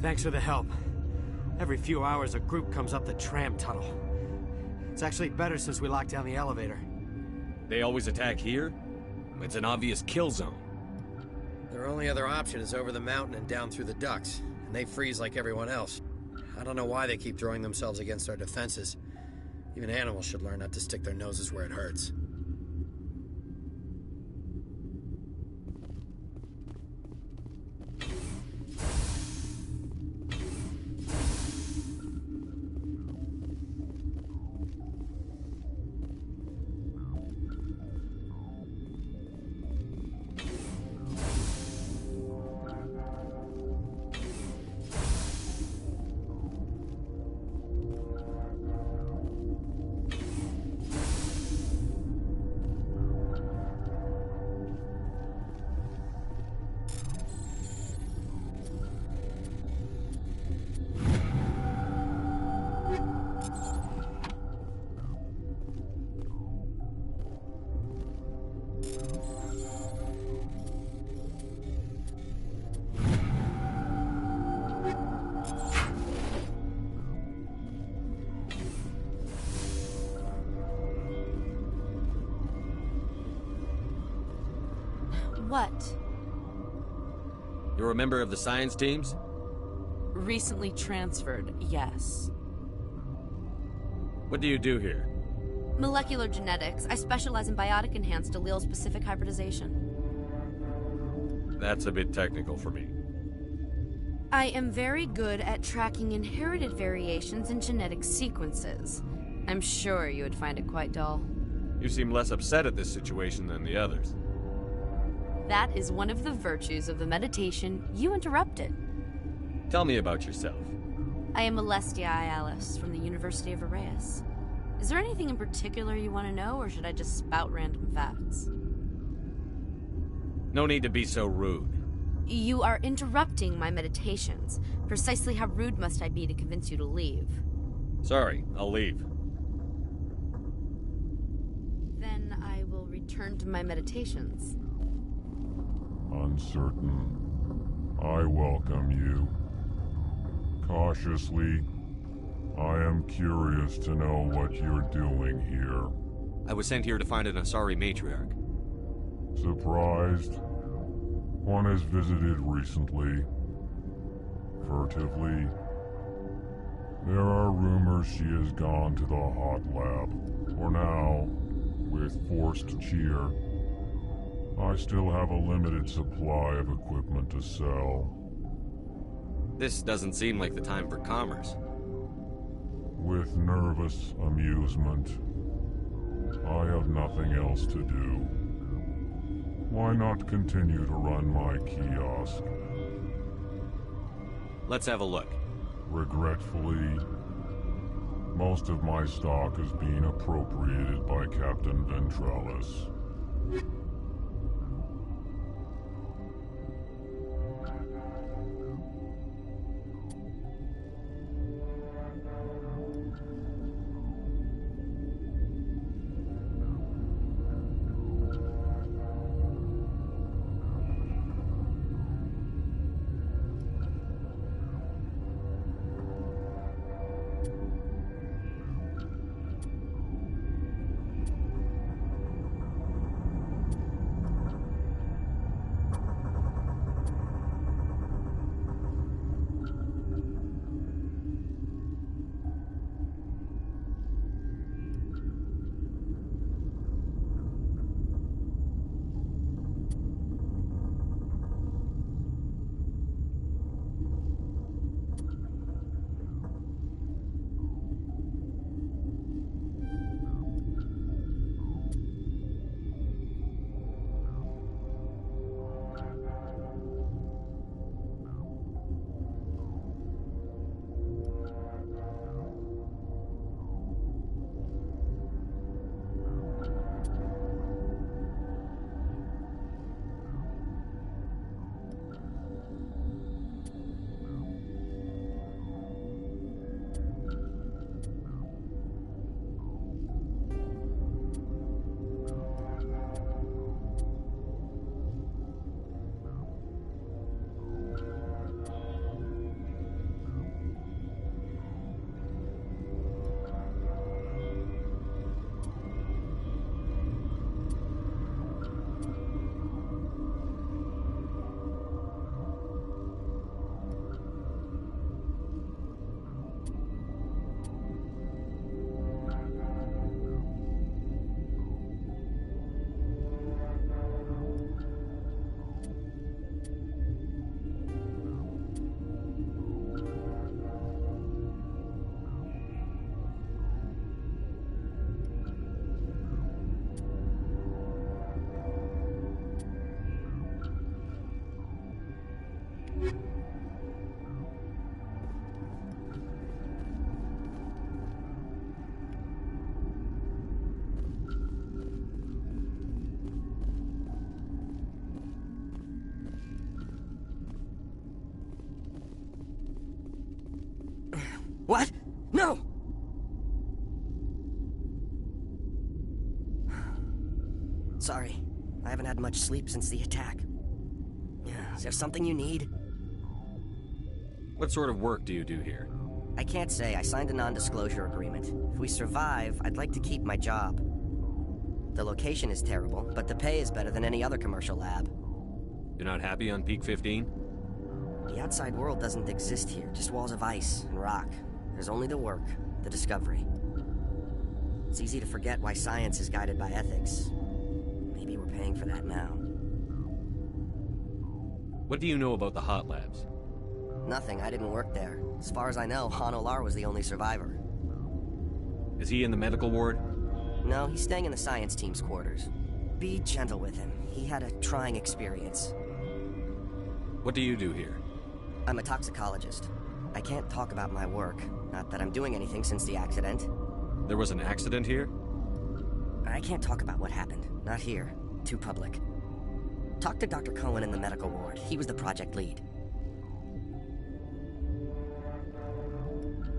Thanks for the help. Every few hours, a group comes up the tram tunnel. It's actually better since we locked down the elevator. They always attack here? It's an obvious kill zone. Their only other option is over the mountain and down through the ducts, and they freeze like everyone else. I don't know why they keep throwing themselves against our defenses. Even animals should learn not to stick their noses where it hurts. What? You're a member of the science teams? Recently transferred, yes. What do you do here? Molecular genetics. I specialize in biotic-enhanced allele-specific hybridization. That's a bit technical for me. I am very good at tracking inherited variations in genetic sequences. I'm sure you would find it quite dull. You seem less upset at this situation than the others. That is one of the virtues of the meditation you interrupted. Tell me about yourself. I am Alestia Alice from the University of Arraeus. Is there anything in particular you want to know, or should I just spout random facts? No need to be so rude. You are interrupting my meditations. Precisely how rude must I be to convince you to leave? Sorry, I'll leave. Then I will return to my meditations. Uncertain. I welcome you. Cautiously, I am curious to know what you're doing here. I was sent here to find an Asari matriarch. Surprised? One has visited recently. Furtively. There are rumors she has gone to the hot lab. For now, with forced cheer, I still have a limited supply of equipment to sell. This doesn't seem like the time for commerce. With nervous amusement. I have nothing else to do. Why not continue to run my kiosk? Let's have a look. Regretfully, most of my stock is being appropriated by Captain Ventralis. What? No! Sorry. I haven't had much sleep since the attack. Is there something you need? What sort of work do you do here? I can't say. I signed a non-disclosure agreement. If we survive, I'd like to keep my job. The location is terrible, but the pay is better than any other commercial lab. You're not happy on Peak 15? The outside world doesn't exist here, just walls of ice and rock. There's only the work, the discovery. It's easy to forget why science is guided by ethics. Maybe we're paying for that now. What do you know about the hot labs? Nothing, I didn't work there. As far as I know, Han Olar was the only survivor. Is he in the medical ward? No, he's staying in the science team's quarters. Be gentle with him. He had a trying experience. What do you do here? I'm a toxicologist. I can't talk about my work. Not that I'm doing anything since the accident. There was an accident here? I can't talk about what happened. Not here. Too public. Talk to Dr. Cohen in the medical ward. He was the project lead.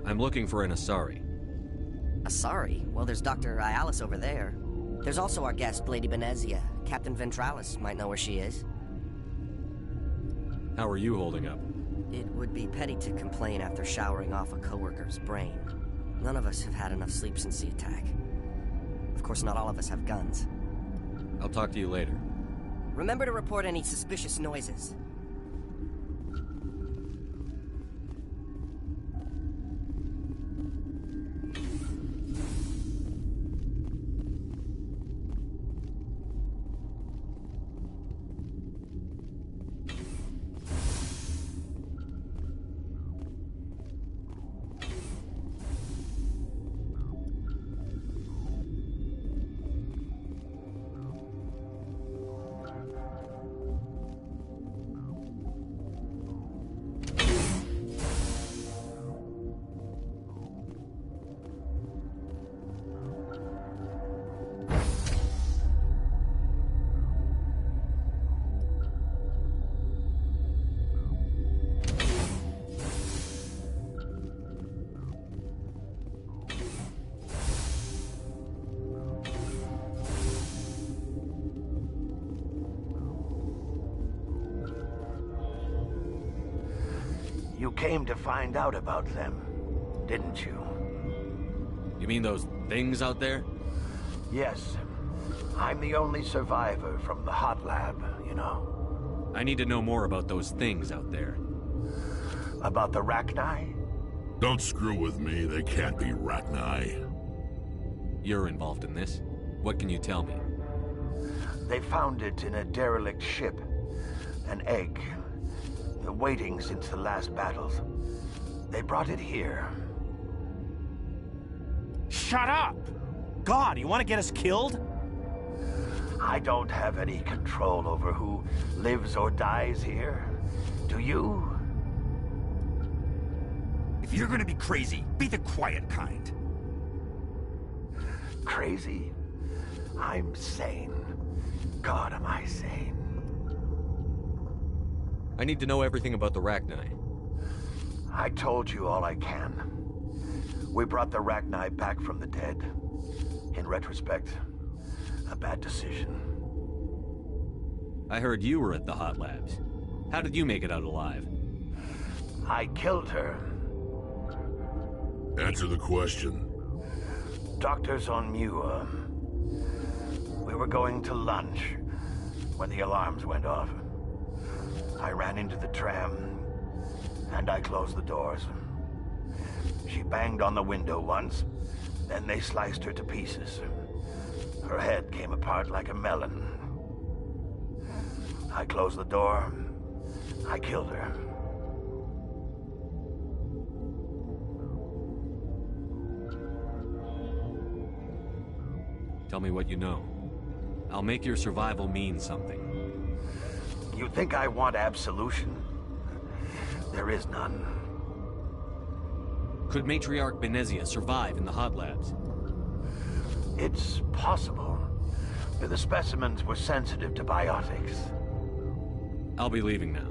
I'm looking for an Asari. Asari? Well, there's Dr. Ayalis over there. There's also our guest, Lady Benezia. Captain Ventralis might know where she is. How are you holding up? It would be petty to complain after showering off a coworker's brain. None of us have had enough sleep since the attack. Of course, not all of us have guns. I'll talk to you later. Remember to report any suspicious noises. You came to find out about them, didn't you? You mean those things out there? Yes. I'm the only survivor from the hot lab, you know. I need to know more about those things out there. About the Rachni? Don't screw with me, they can't be Rachni. You're involved in this. What can you tell me? They found it in a derelict ship. An egg. Waiting since the last battles. They brought it here. Shut up! God, you want to get us killed? I don't have any control over who lives or dies here. Do you? If you're gonna be crazy, be the quiet kind. Crazy? I'm sane. God, am I sane. I need to know everything about the Rachni. I told you all I can. We brought the Rachni back from the dead. In retrospect, a bad decision. I heard you were at the hot labs. How did you make it out alive? I killed her. Answer the question. Doctors on Muir. We were going to lunch when the alarms went off. I ran into the tram, and I closed the doors. She banged on the window once, then they sliced her to pieces. Her head came apart like a melon. I closed the door. I killed her. Tell me what you know. I'll make your survival mean something. You think I want absolution? There is none. Could Matriarch Benezia survive in the hot labs? It's possible. The specimens were sensitive to biotics. I'll be leaving now.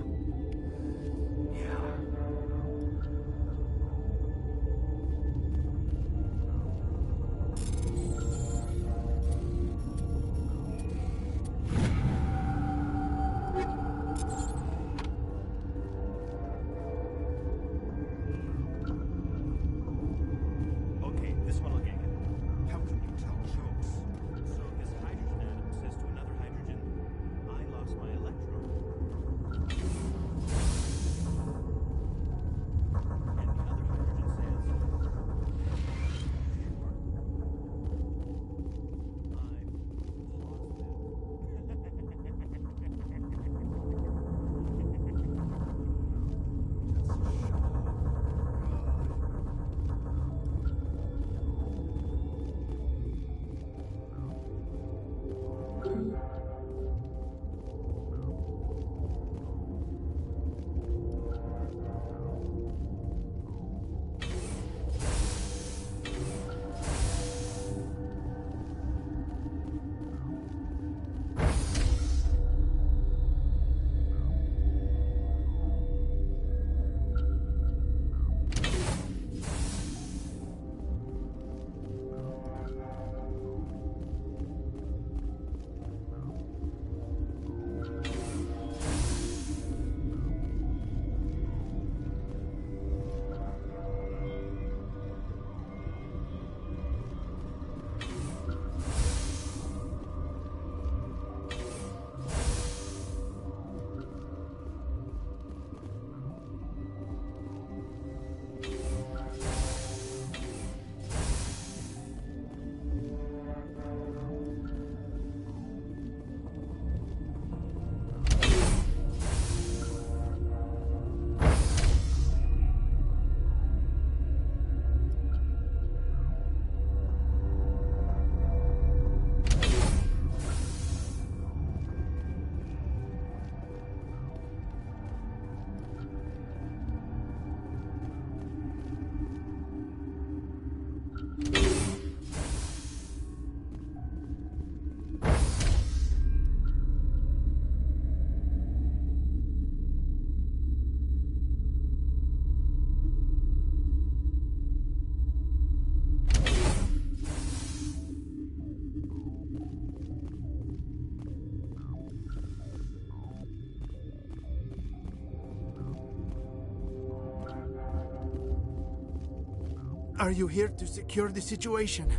Are you here to secure the situation?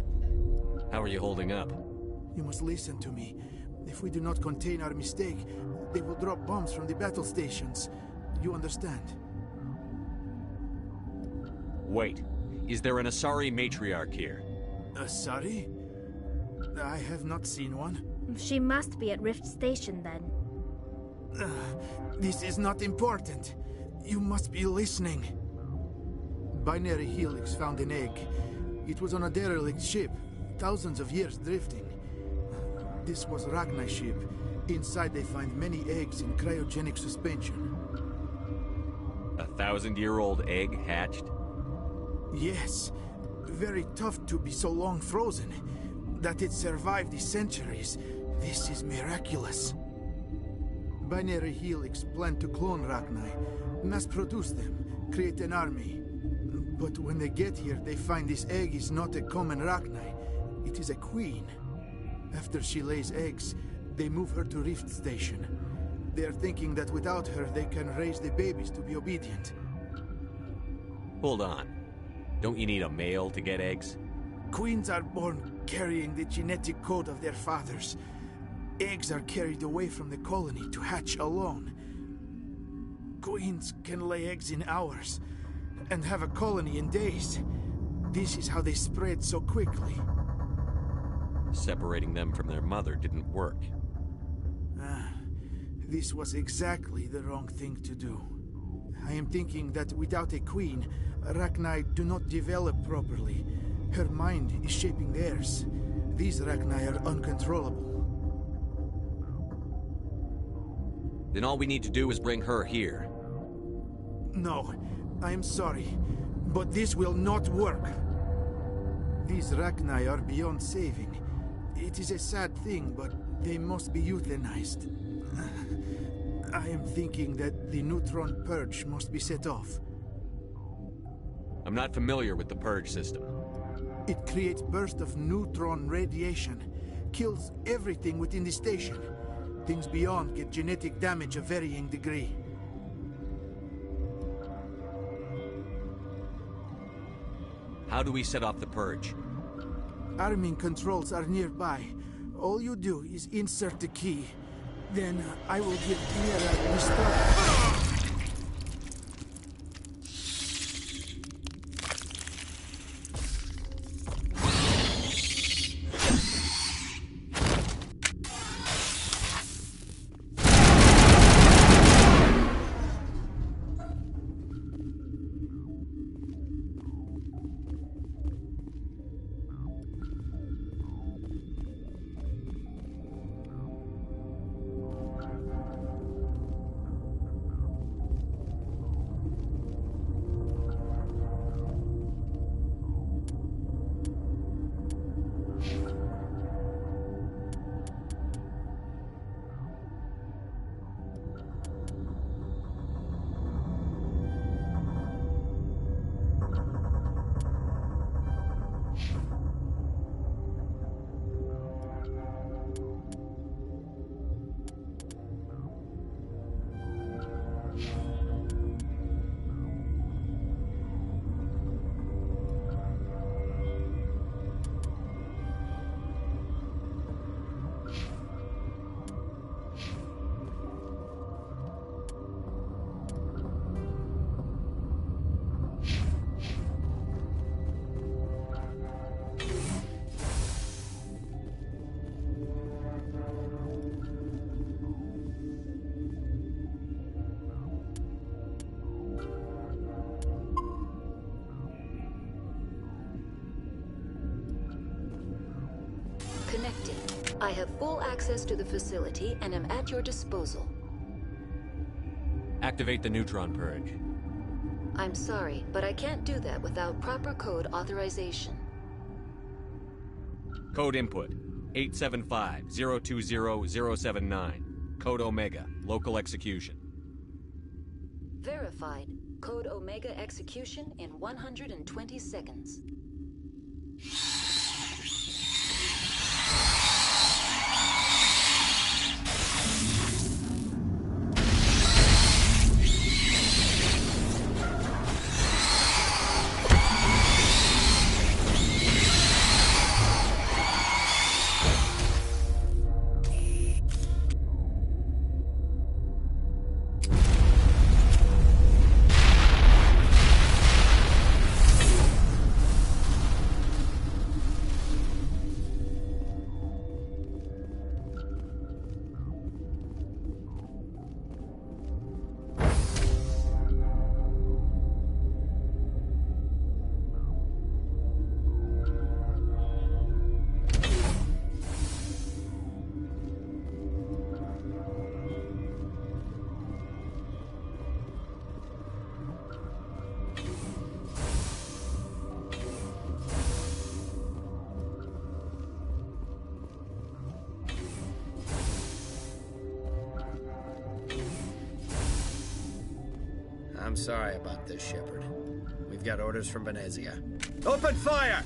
How are you holding up? You must listen to me. If we do not contain our mistake, they will drop bombs from the battle stations. You understand? Wait. Is there an Asari matriarch here? Asari? I have not seen one. She must be at Rift Station then. This is not important. You must be listening. Binary Helix found an egg. It was on a derelict ship, thousands of years drifting. This was Ragnai's ship. Inside they find many eggs in cryogenic suspension. A 1,000-year-old egg hatched? Yes. Very tough to be so long frozen. That it survived the centuries. This is miraculous. Binary Helix planned to clone Ragnai, mass-produce them, create an army. But when they get here, they find this egg is not a common Ragnai. It is a queen. After she lays eggs, they move her to Rift Station. They are thinking that without her, they can raise the babies to be obedient. Hold on. Don't you need a male to get eggs? Queens are born carrying the genetic code of their fathers. Eggs are carried away from the colony to hatch alone. Queens can lay eggs in hours and have a colony in days. This is how they spread so quickly. Separating them from their mother didn't work. This was exactly the wrong thing to do. I am thinking that without a queen, Ragnai do not develop properly. Her mind is shaping theirs. These Ragnai are uncontrollable. Then all we need to do is bring her here. No, I am sorry, but this will not work. These Ragnai are beyond saving. It is a sad thing, but they must be euthanized. I am thinking that the neutron purge must be set off. I'm not familiar with the purge system. It creates bursts of neutron radiation, kills everything within the station. Things beyond get genetic damage of varying degree. How do we set off the purge? Arming controls are nearby. All you do is insert the key. Then I will give Mira restart. Connecting. I have full access to the facility and am at your disposal. Activate the neutron purge. I'm sorry, but I can't do that without proper code authorization. Code input 875-020-079. Code Omega, local execution. Verified. Code Omega execution in 120 seconds. I'm sorry about this, Shepard. We've got orders from Venezia. Open fire!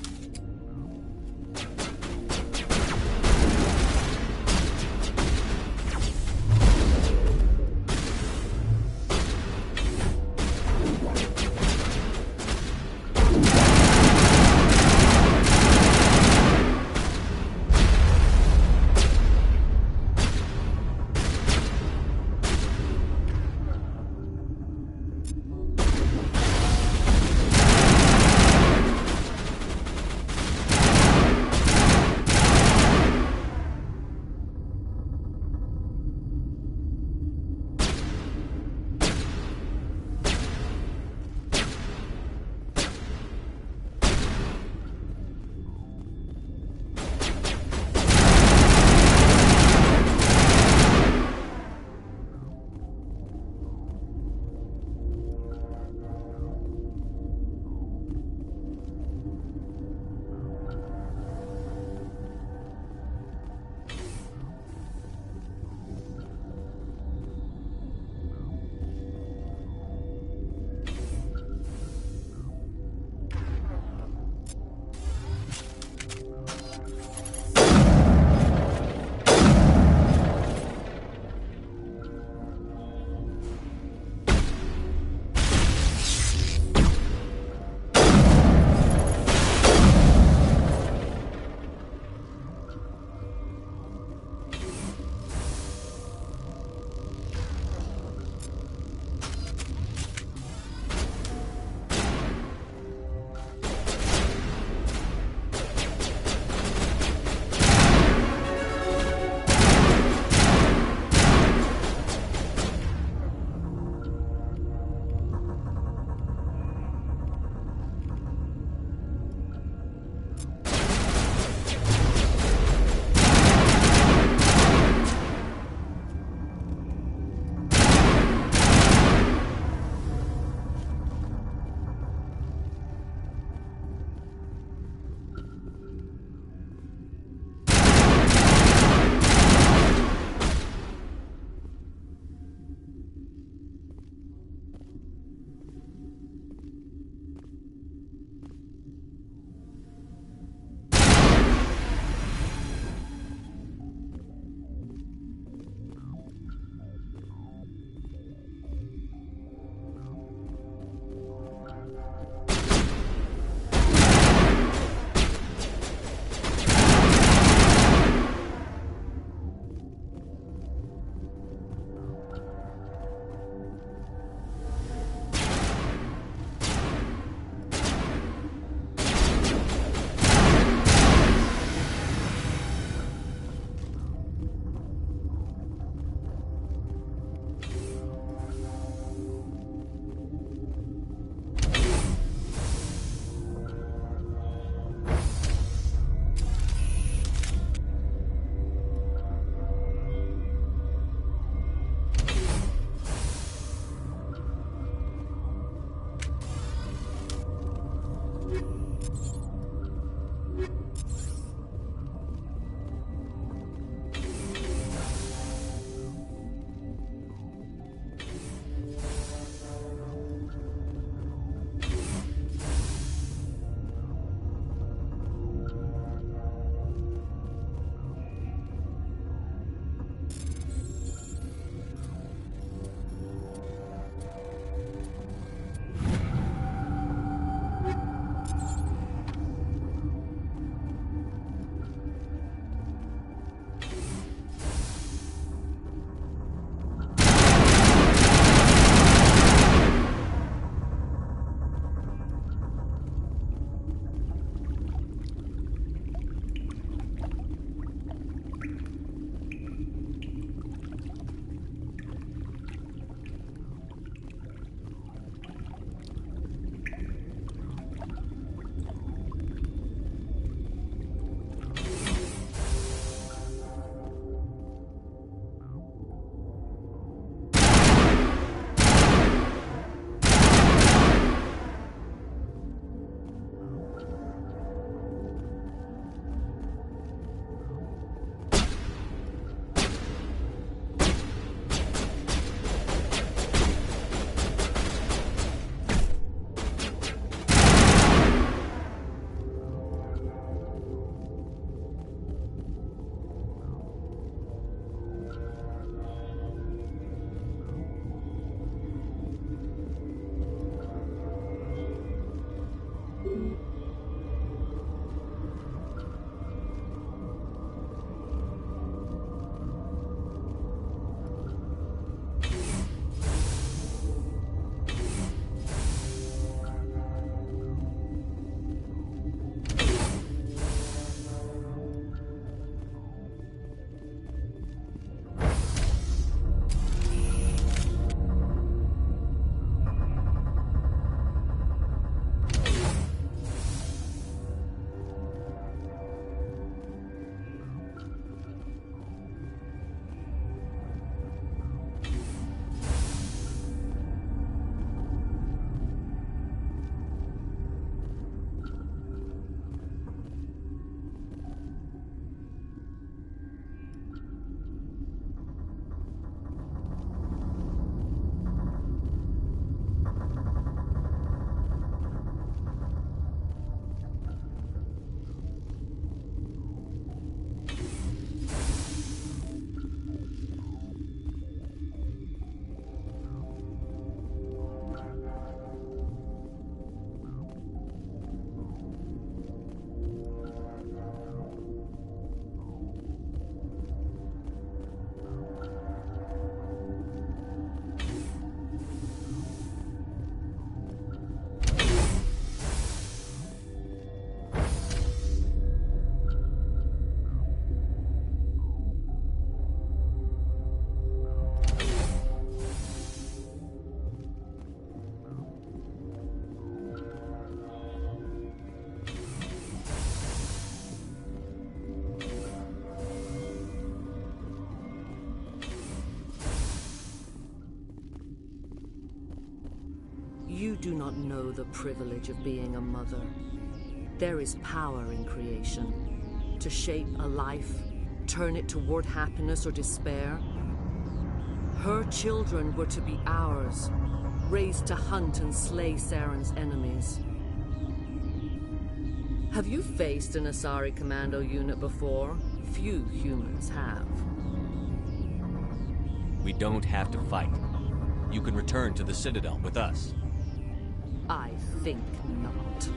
You do not know the privilege of being a mother. There is power in creation. To shape a life, turn it toward happiness or despair. Her children were to be ours, raised to hunt and slay Saren's enemies. Have you faced an Asari commando unit before? Few humans have. We don't have to fight. You can return to the Citadel with us. I think not.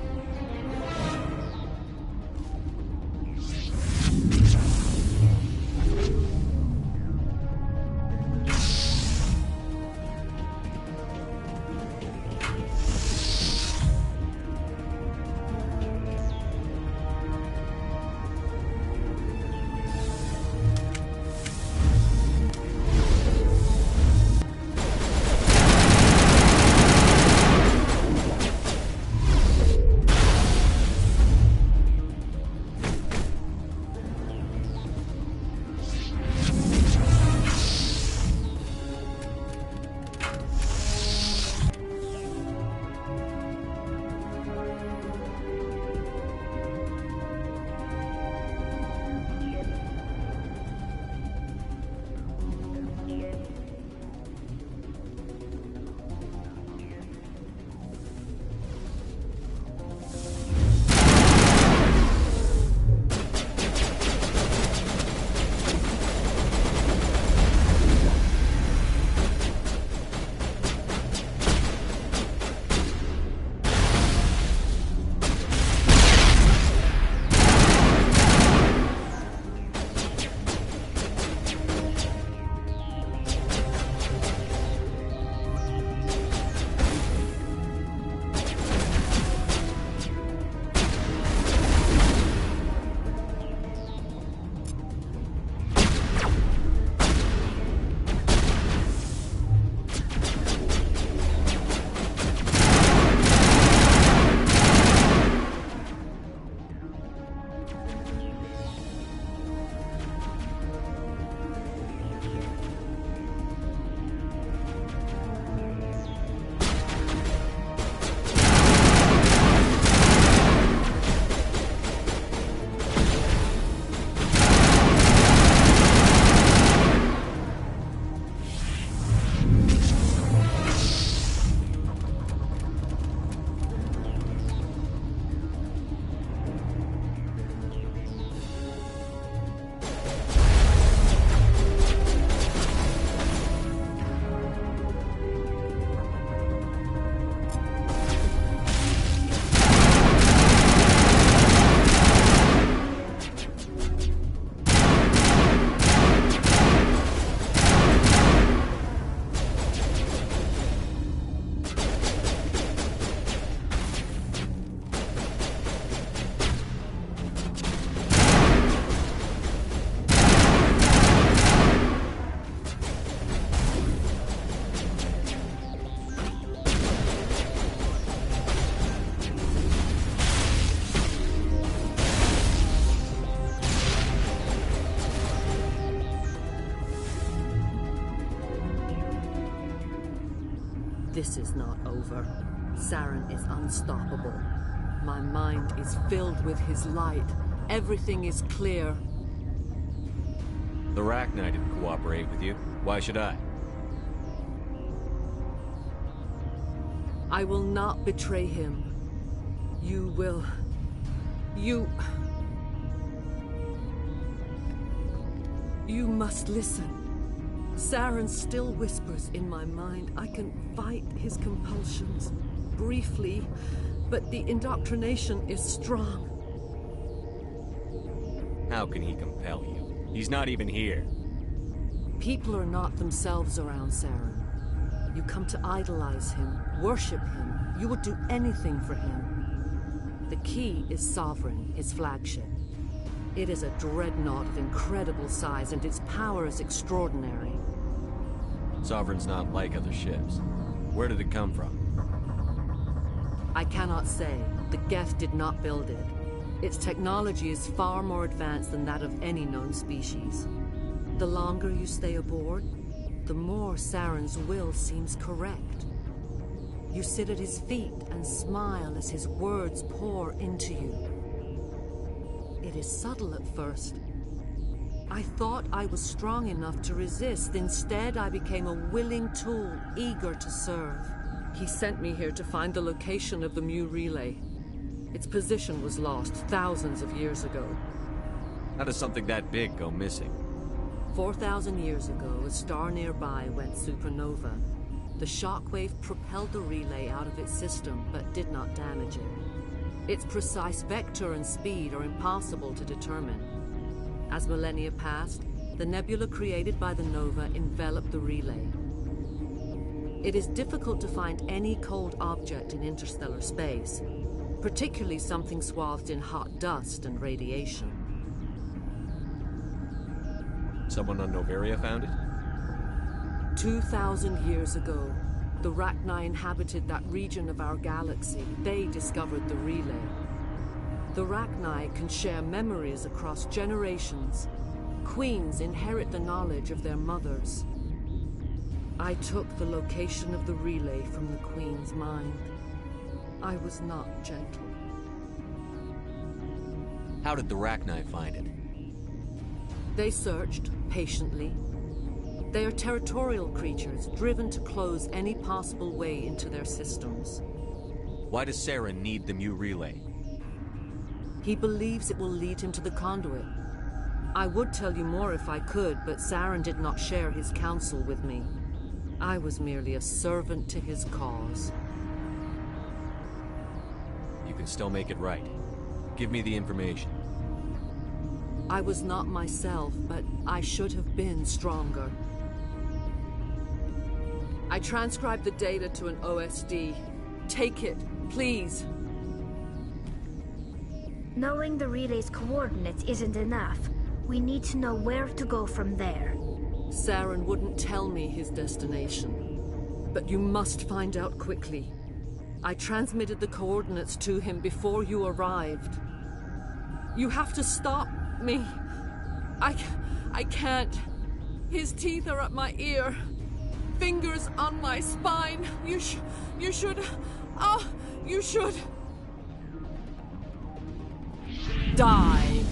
This is not over. Saren is unstoppable. My mind is filled with his light. Everything is clear. The Rachni didn't cooperate with you. Why should I? I will not betray him. You will... You must listen. Saren still whispers in my mind. I can fight his compulsions, briefly, but the indoctrination is strong. How can he compel you? He's not even here. People are not themselves around Saren. You come to idolize him, worship him. You would do anything for him. The key is Sovereign, his flagship. It is a dreadnought of incredible size, and its power is extraordinary. Sovereign's not like other ships. Where did it come from? I cannot say. The Geth did not build it. Its technology is far more advanced than that of any known species. The longer you stay aboard, the more Saren's will seems correct. You sit at his feet and smile as his words pour into you. It is subtle at first. I thought I was strong enough to resist. Instead, I became a willing tool, eager to serve. He sent me here to find the location of the Mu relay. Its position was lost thousands of years ago. How does something that big go missing? 4,000 years ago, a star nearby went supernova. The shockwave propelled the relay out of its system, but did not damage it. Its precise vector and speed are impossible to determine. As millennia passed, the nebula created by the nova enveloped the relay. It is difficult to find any cold object in interstellar space, particularly something swathed in hot dust and radiation. Someone on Noveria found it? 2,000 years ago, the Rachni inhabited that region of our galaxy. They discovered the relay. The Rachni can share memories across generations. Queens inherit the knowledge of their mothers. I took the location of the relay from the Queen's mind. I was not gentle. How did the Rachni find it? They searched patiently. They are territorial creatures, driven to close any possible way into their systems. Why does Saren need the Mu relay? He believes it will lead him to the conduit. I would tell you more if I could, but Saren did not share his counsel with me. I was merely a servant to his cause. You can still make it right. Give me the information. I was not myself, but I should have been stronger. I transcribed the data to an OSD. Take it, please. Knowing the relay's coordinates isn't enough. We need to know where to go from there. Saren wouldn't tell me his destination. But you must find out quickly. I transmitted the coordinates to him before you arrived. You have to stop me. I can't. His teeth are at my ear. Fingers on my spine. You should... Oh, you should... die.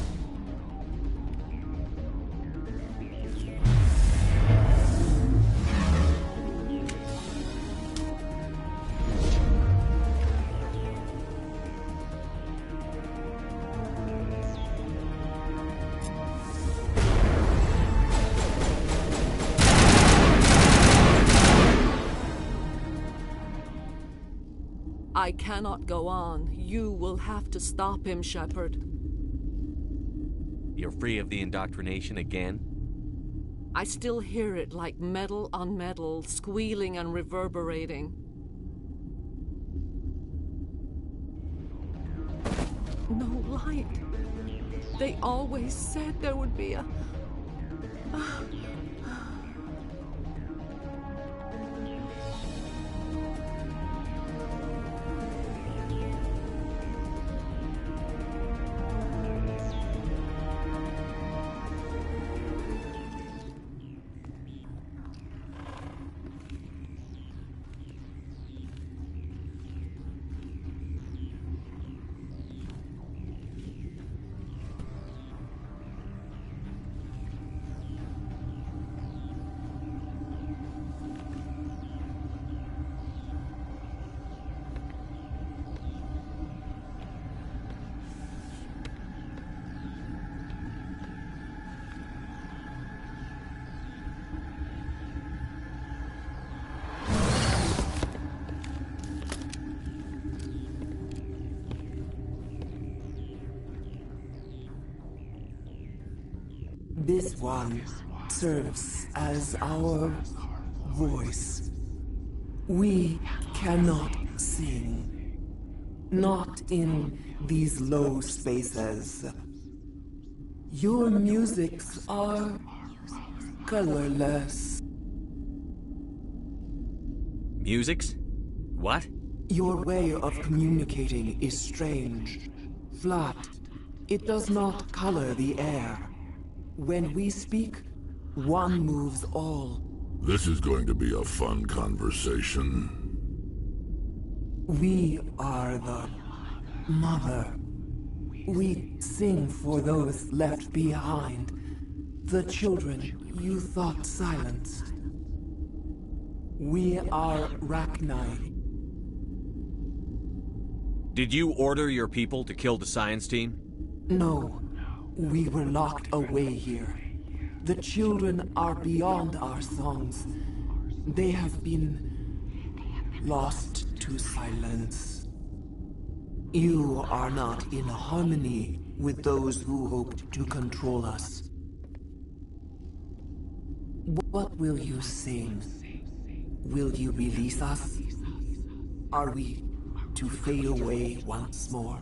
I cannot go on. You will have to stop him, Shepard. You're free of the indoctrination again? I still hear it like metal on metal, squealing and reverberating. No light. They always said there would be a... This one serves as our voice. We cannot sing. Not in these low spaces. Your musics are colorless. Musics? What? Your way of communicating is strange. Flat. It does not color the air. When we speak, one moves all. This is going to be a fun conversation. We are the mother. We sing for those left behind. The children you thought silenced. We are Rachni. Did you order your people to kill the science team? No. We were locked away here. The children are beyond our songs. They have been lost to silence. You are not in harmony with those who hoped to control us. What will you sing? Will you release us? Are we to fade away once more?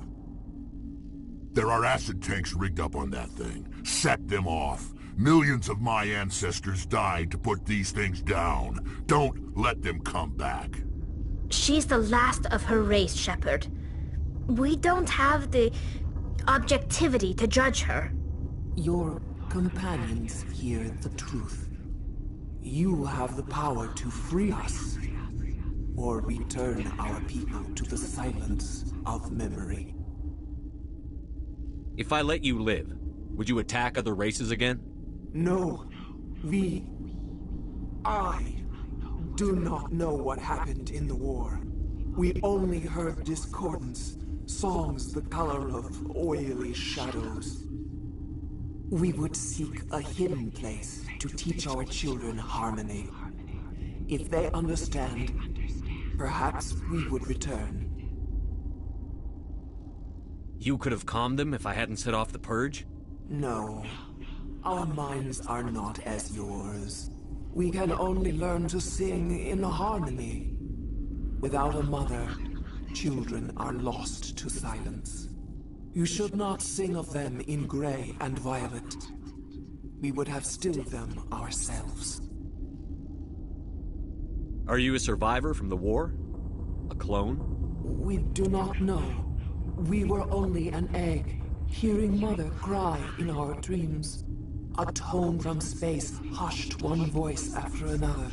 There are acid tanks rigged up on that thing. Set them off. Millions of my ancestors died to put these things down. Don't let them come back. She's the last of her race, Shepard. We don't have the objectivity to judge her. Your companions hear the truth. You have the power to free us, or return our people to the silence of memory. If I let you live, would you attack other races again? No. I do not know what happened in the war. We only heard discordance, songs the color of oily shadows. We would seek a hidden place to teach our children harmony. If they understand, perhaps we would return. You could have calmed them if I hadn't set off the purge? No. Our minds are not as yours. We can only learn to sing in harmony. Without a mother, children are lost to silence. You should not sing of them in gray and violet. We would have stilled them ourselves. Are you a survivor from the war? A clone? We do not know. We were only an egg, hearing Mother cry in our dreams. A tone from space hushed one voice after another.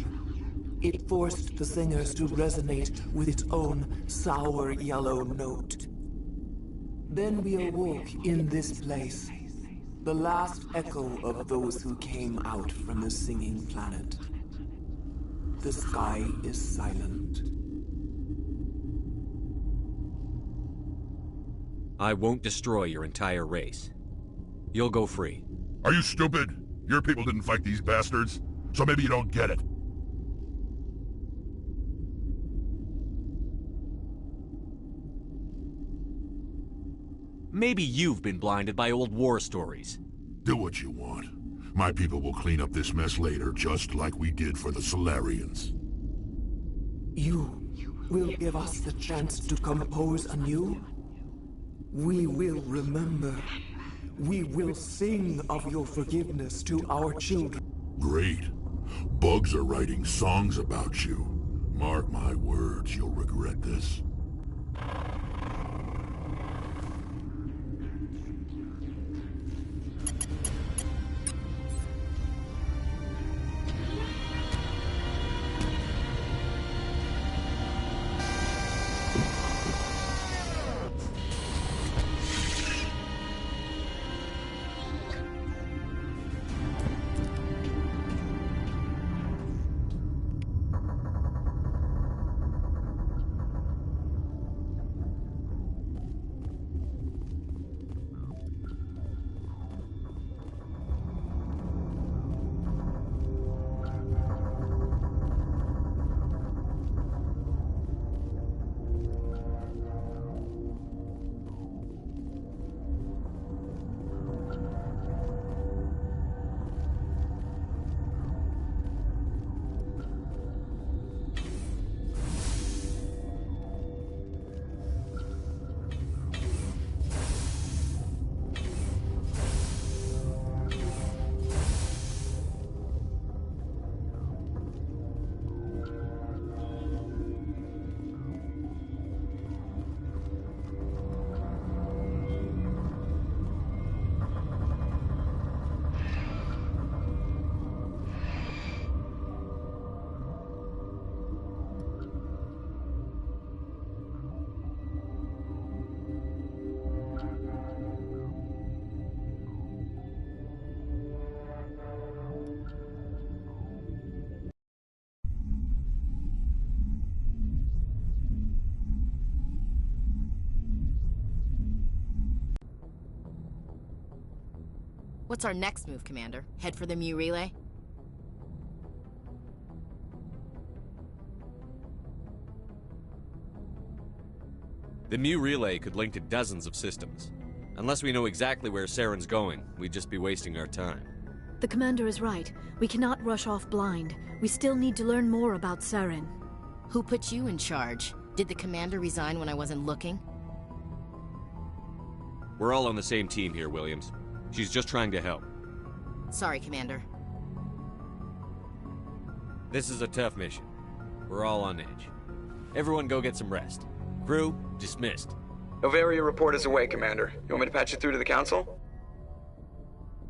It forced the singers to resonate with its own sour yellow note. Then we awoke in this place, the last echo of those who came out from the singing planet. The sky is silent. I won't destroy your entire race. You'll go free. Are you stupid? Your people didn't fight these bastards, so maybe you don't get it. Maybe you've been blinded by old war stories. Do what you want. My people will clean up this mess later, just like we did for the Solarians. You will give us the chance to compose anew? We will remember. We will sing of your forgiveness to our children. Great. Bugs are writing songs about you. Mark my words, you'll regret this. What's our next move, Commander? Head for the Mu relay? The Mu relay could link to dozens of systems. Unless we know exactly where Saren's going, we'd just be wasting our time. The Commander is right. We cannot rush off blind. We still need to learn more about Saren. Who put you in charge? Did the Commander resign when I wasn't looking? We're all on the same team here, Williams. She's just trying to help. Sorry, Commander. This is a tough mission. We're all on edge. Everyone go get some rest. Crew, dismissed. Novaria report is away, Commander. You want me to patch you through to the Council?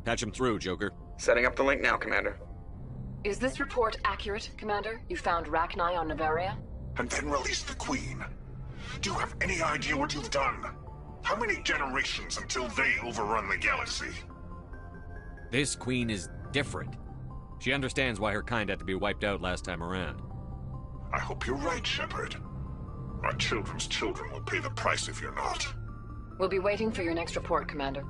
Patch him through, Joker. Setting up the link now, Commander. Is this report accurate, Commander? You found Rachni on Novaria? And then released the Queen. Do you have any idea what you've done? How many generations until they overrun the galaxy? This Queen is different. She understands why her kind had to be wiped out last time around. I hope you're right, Shepard. Our children's children will pay the price if you're not. We'll be waiting for your next report, Commander.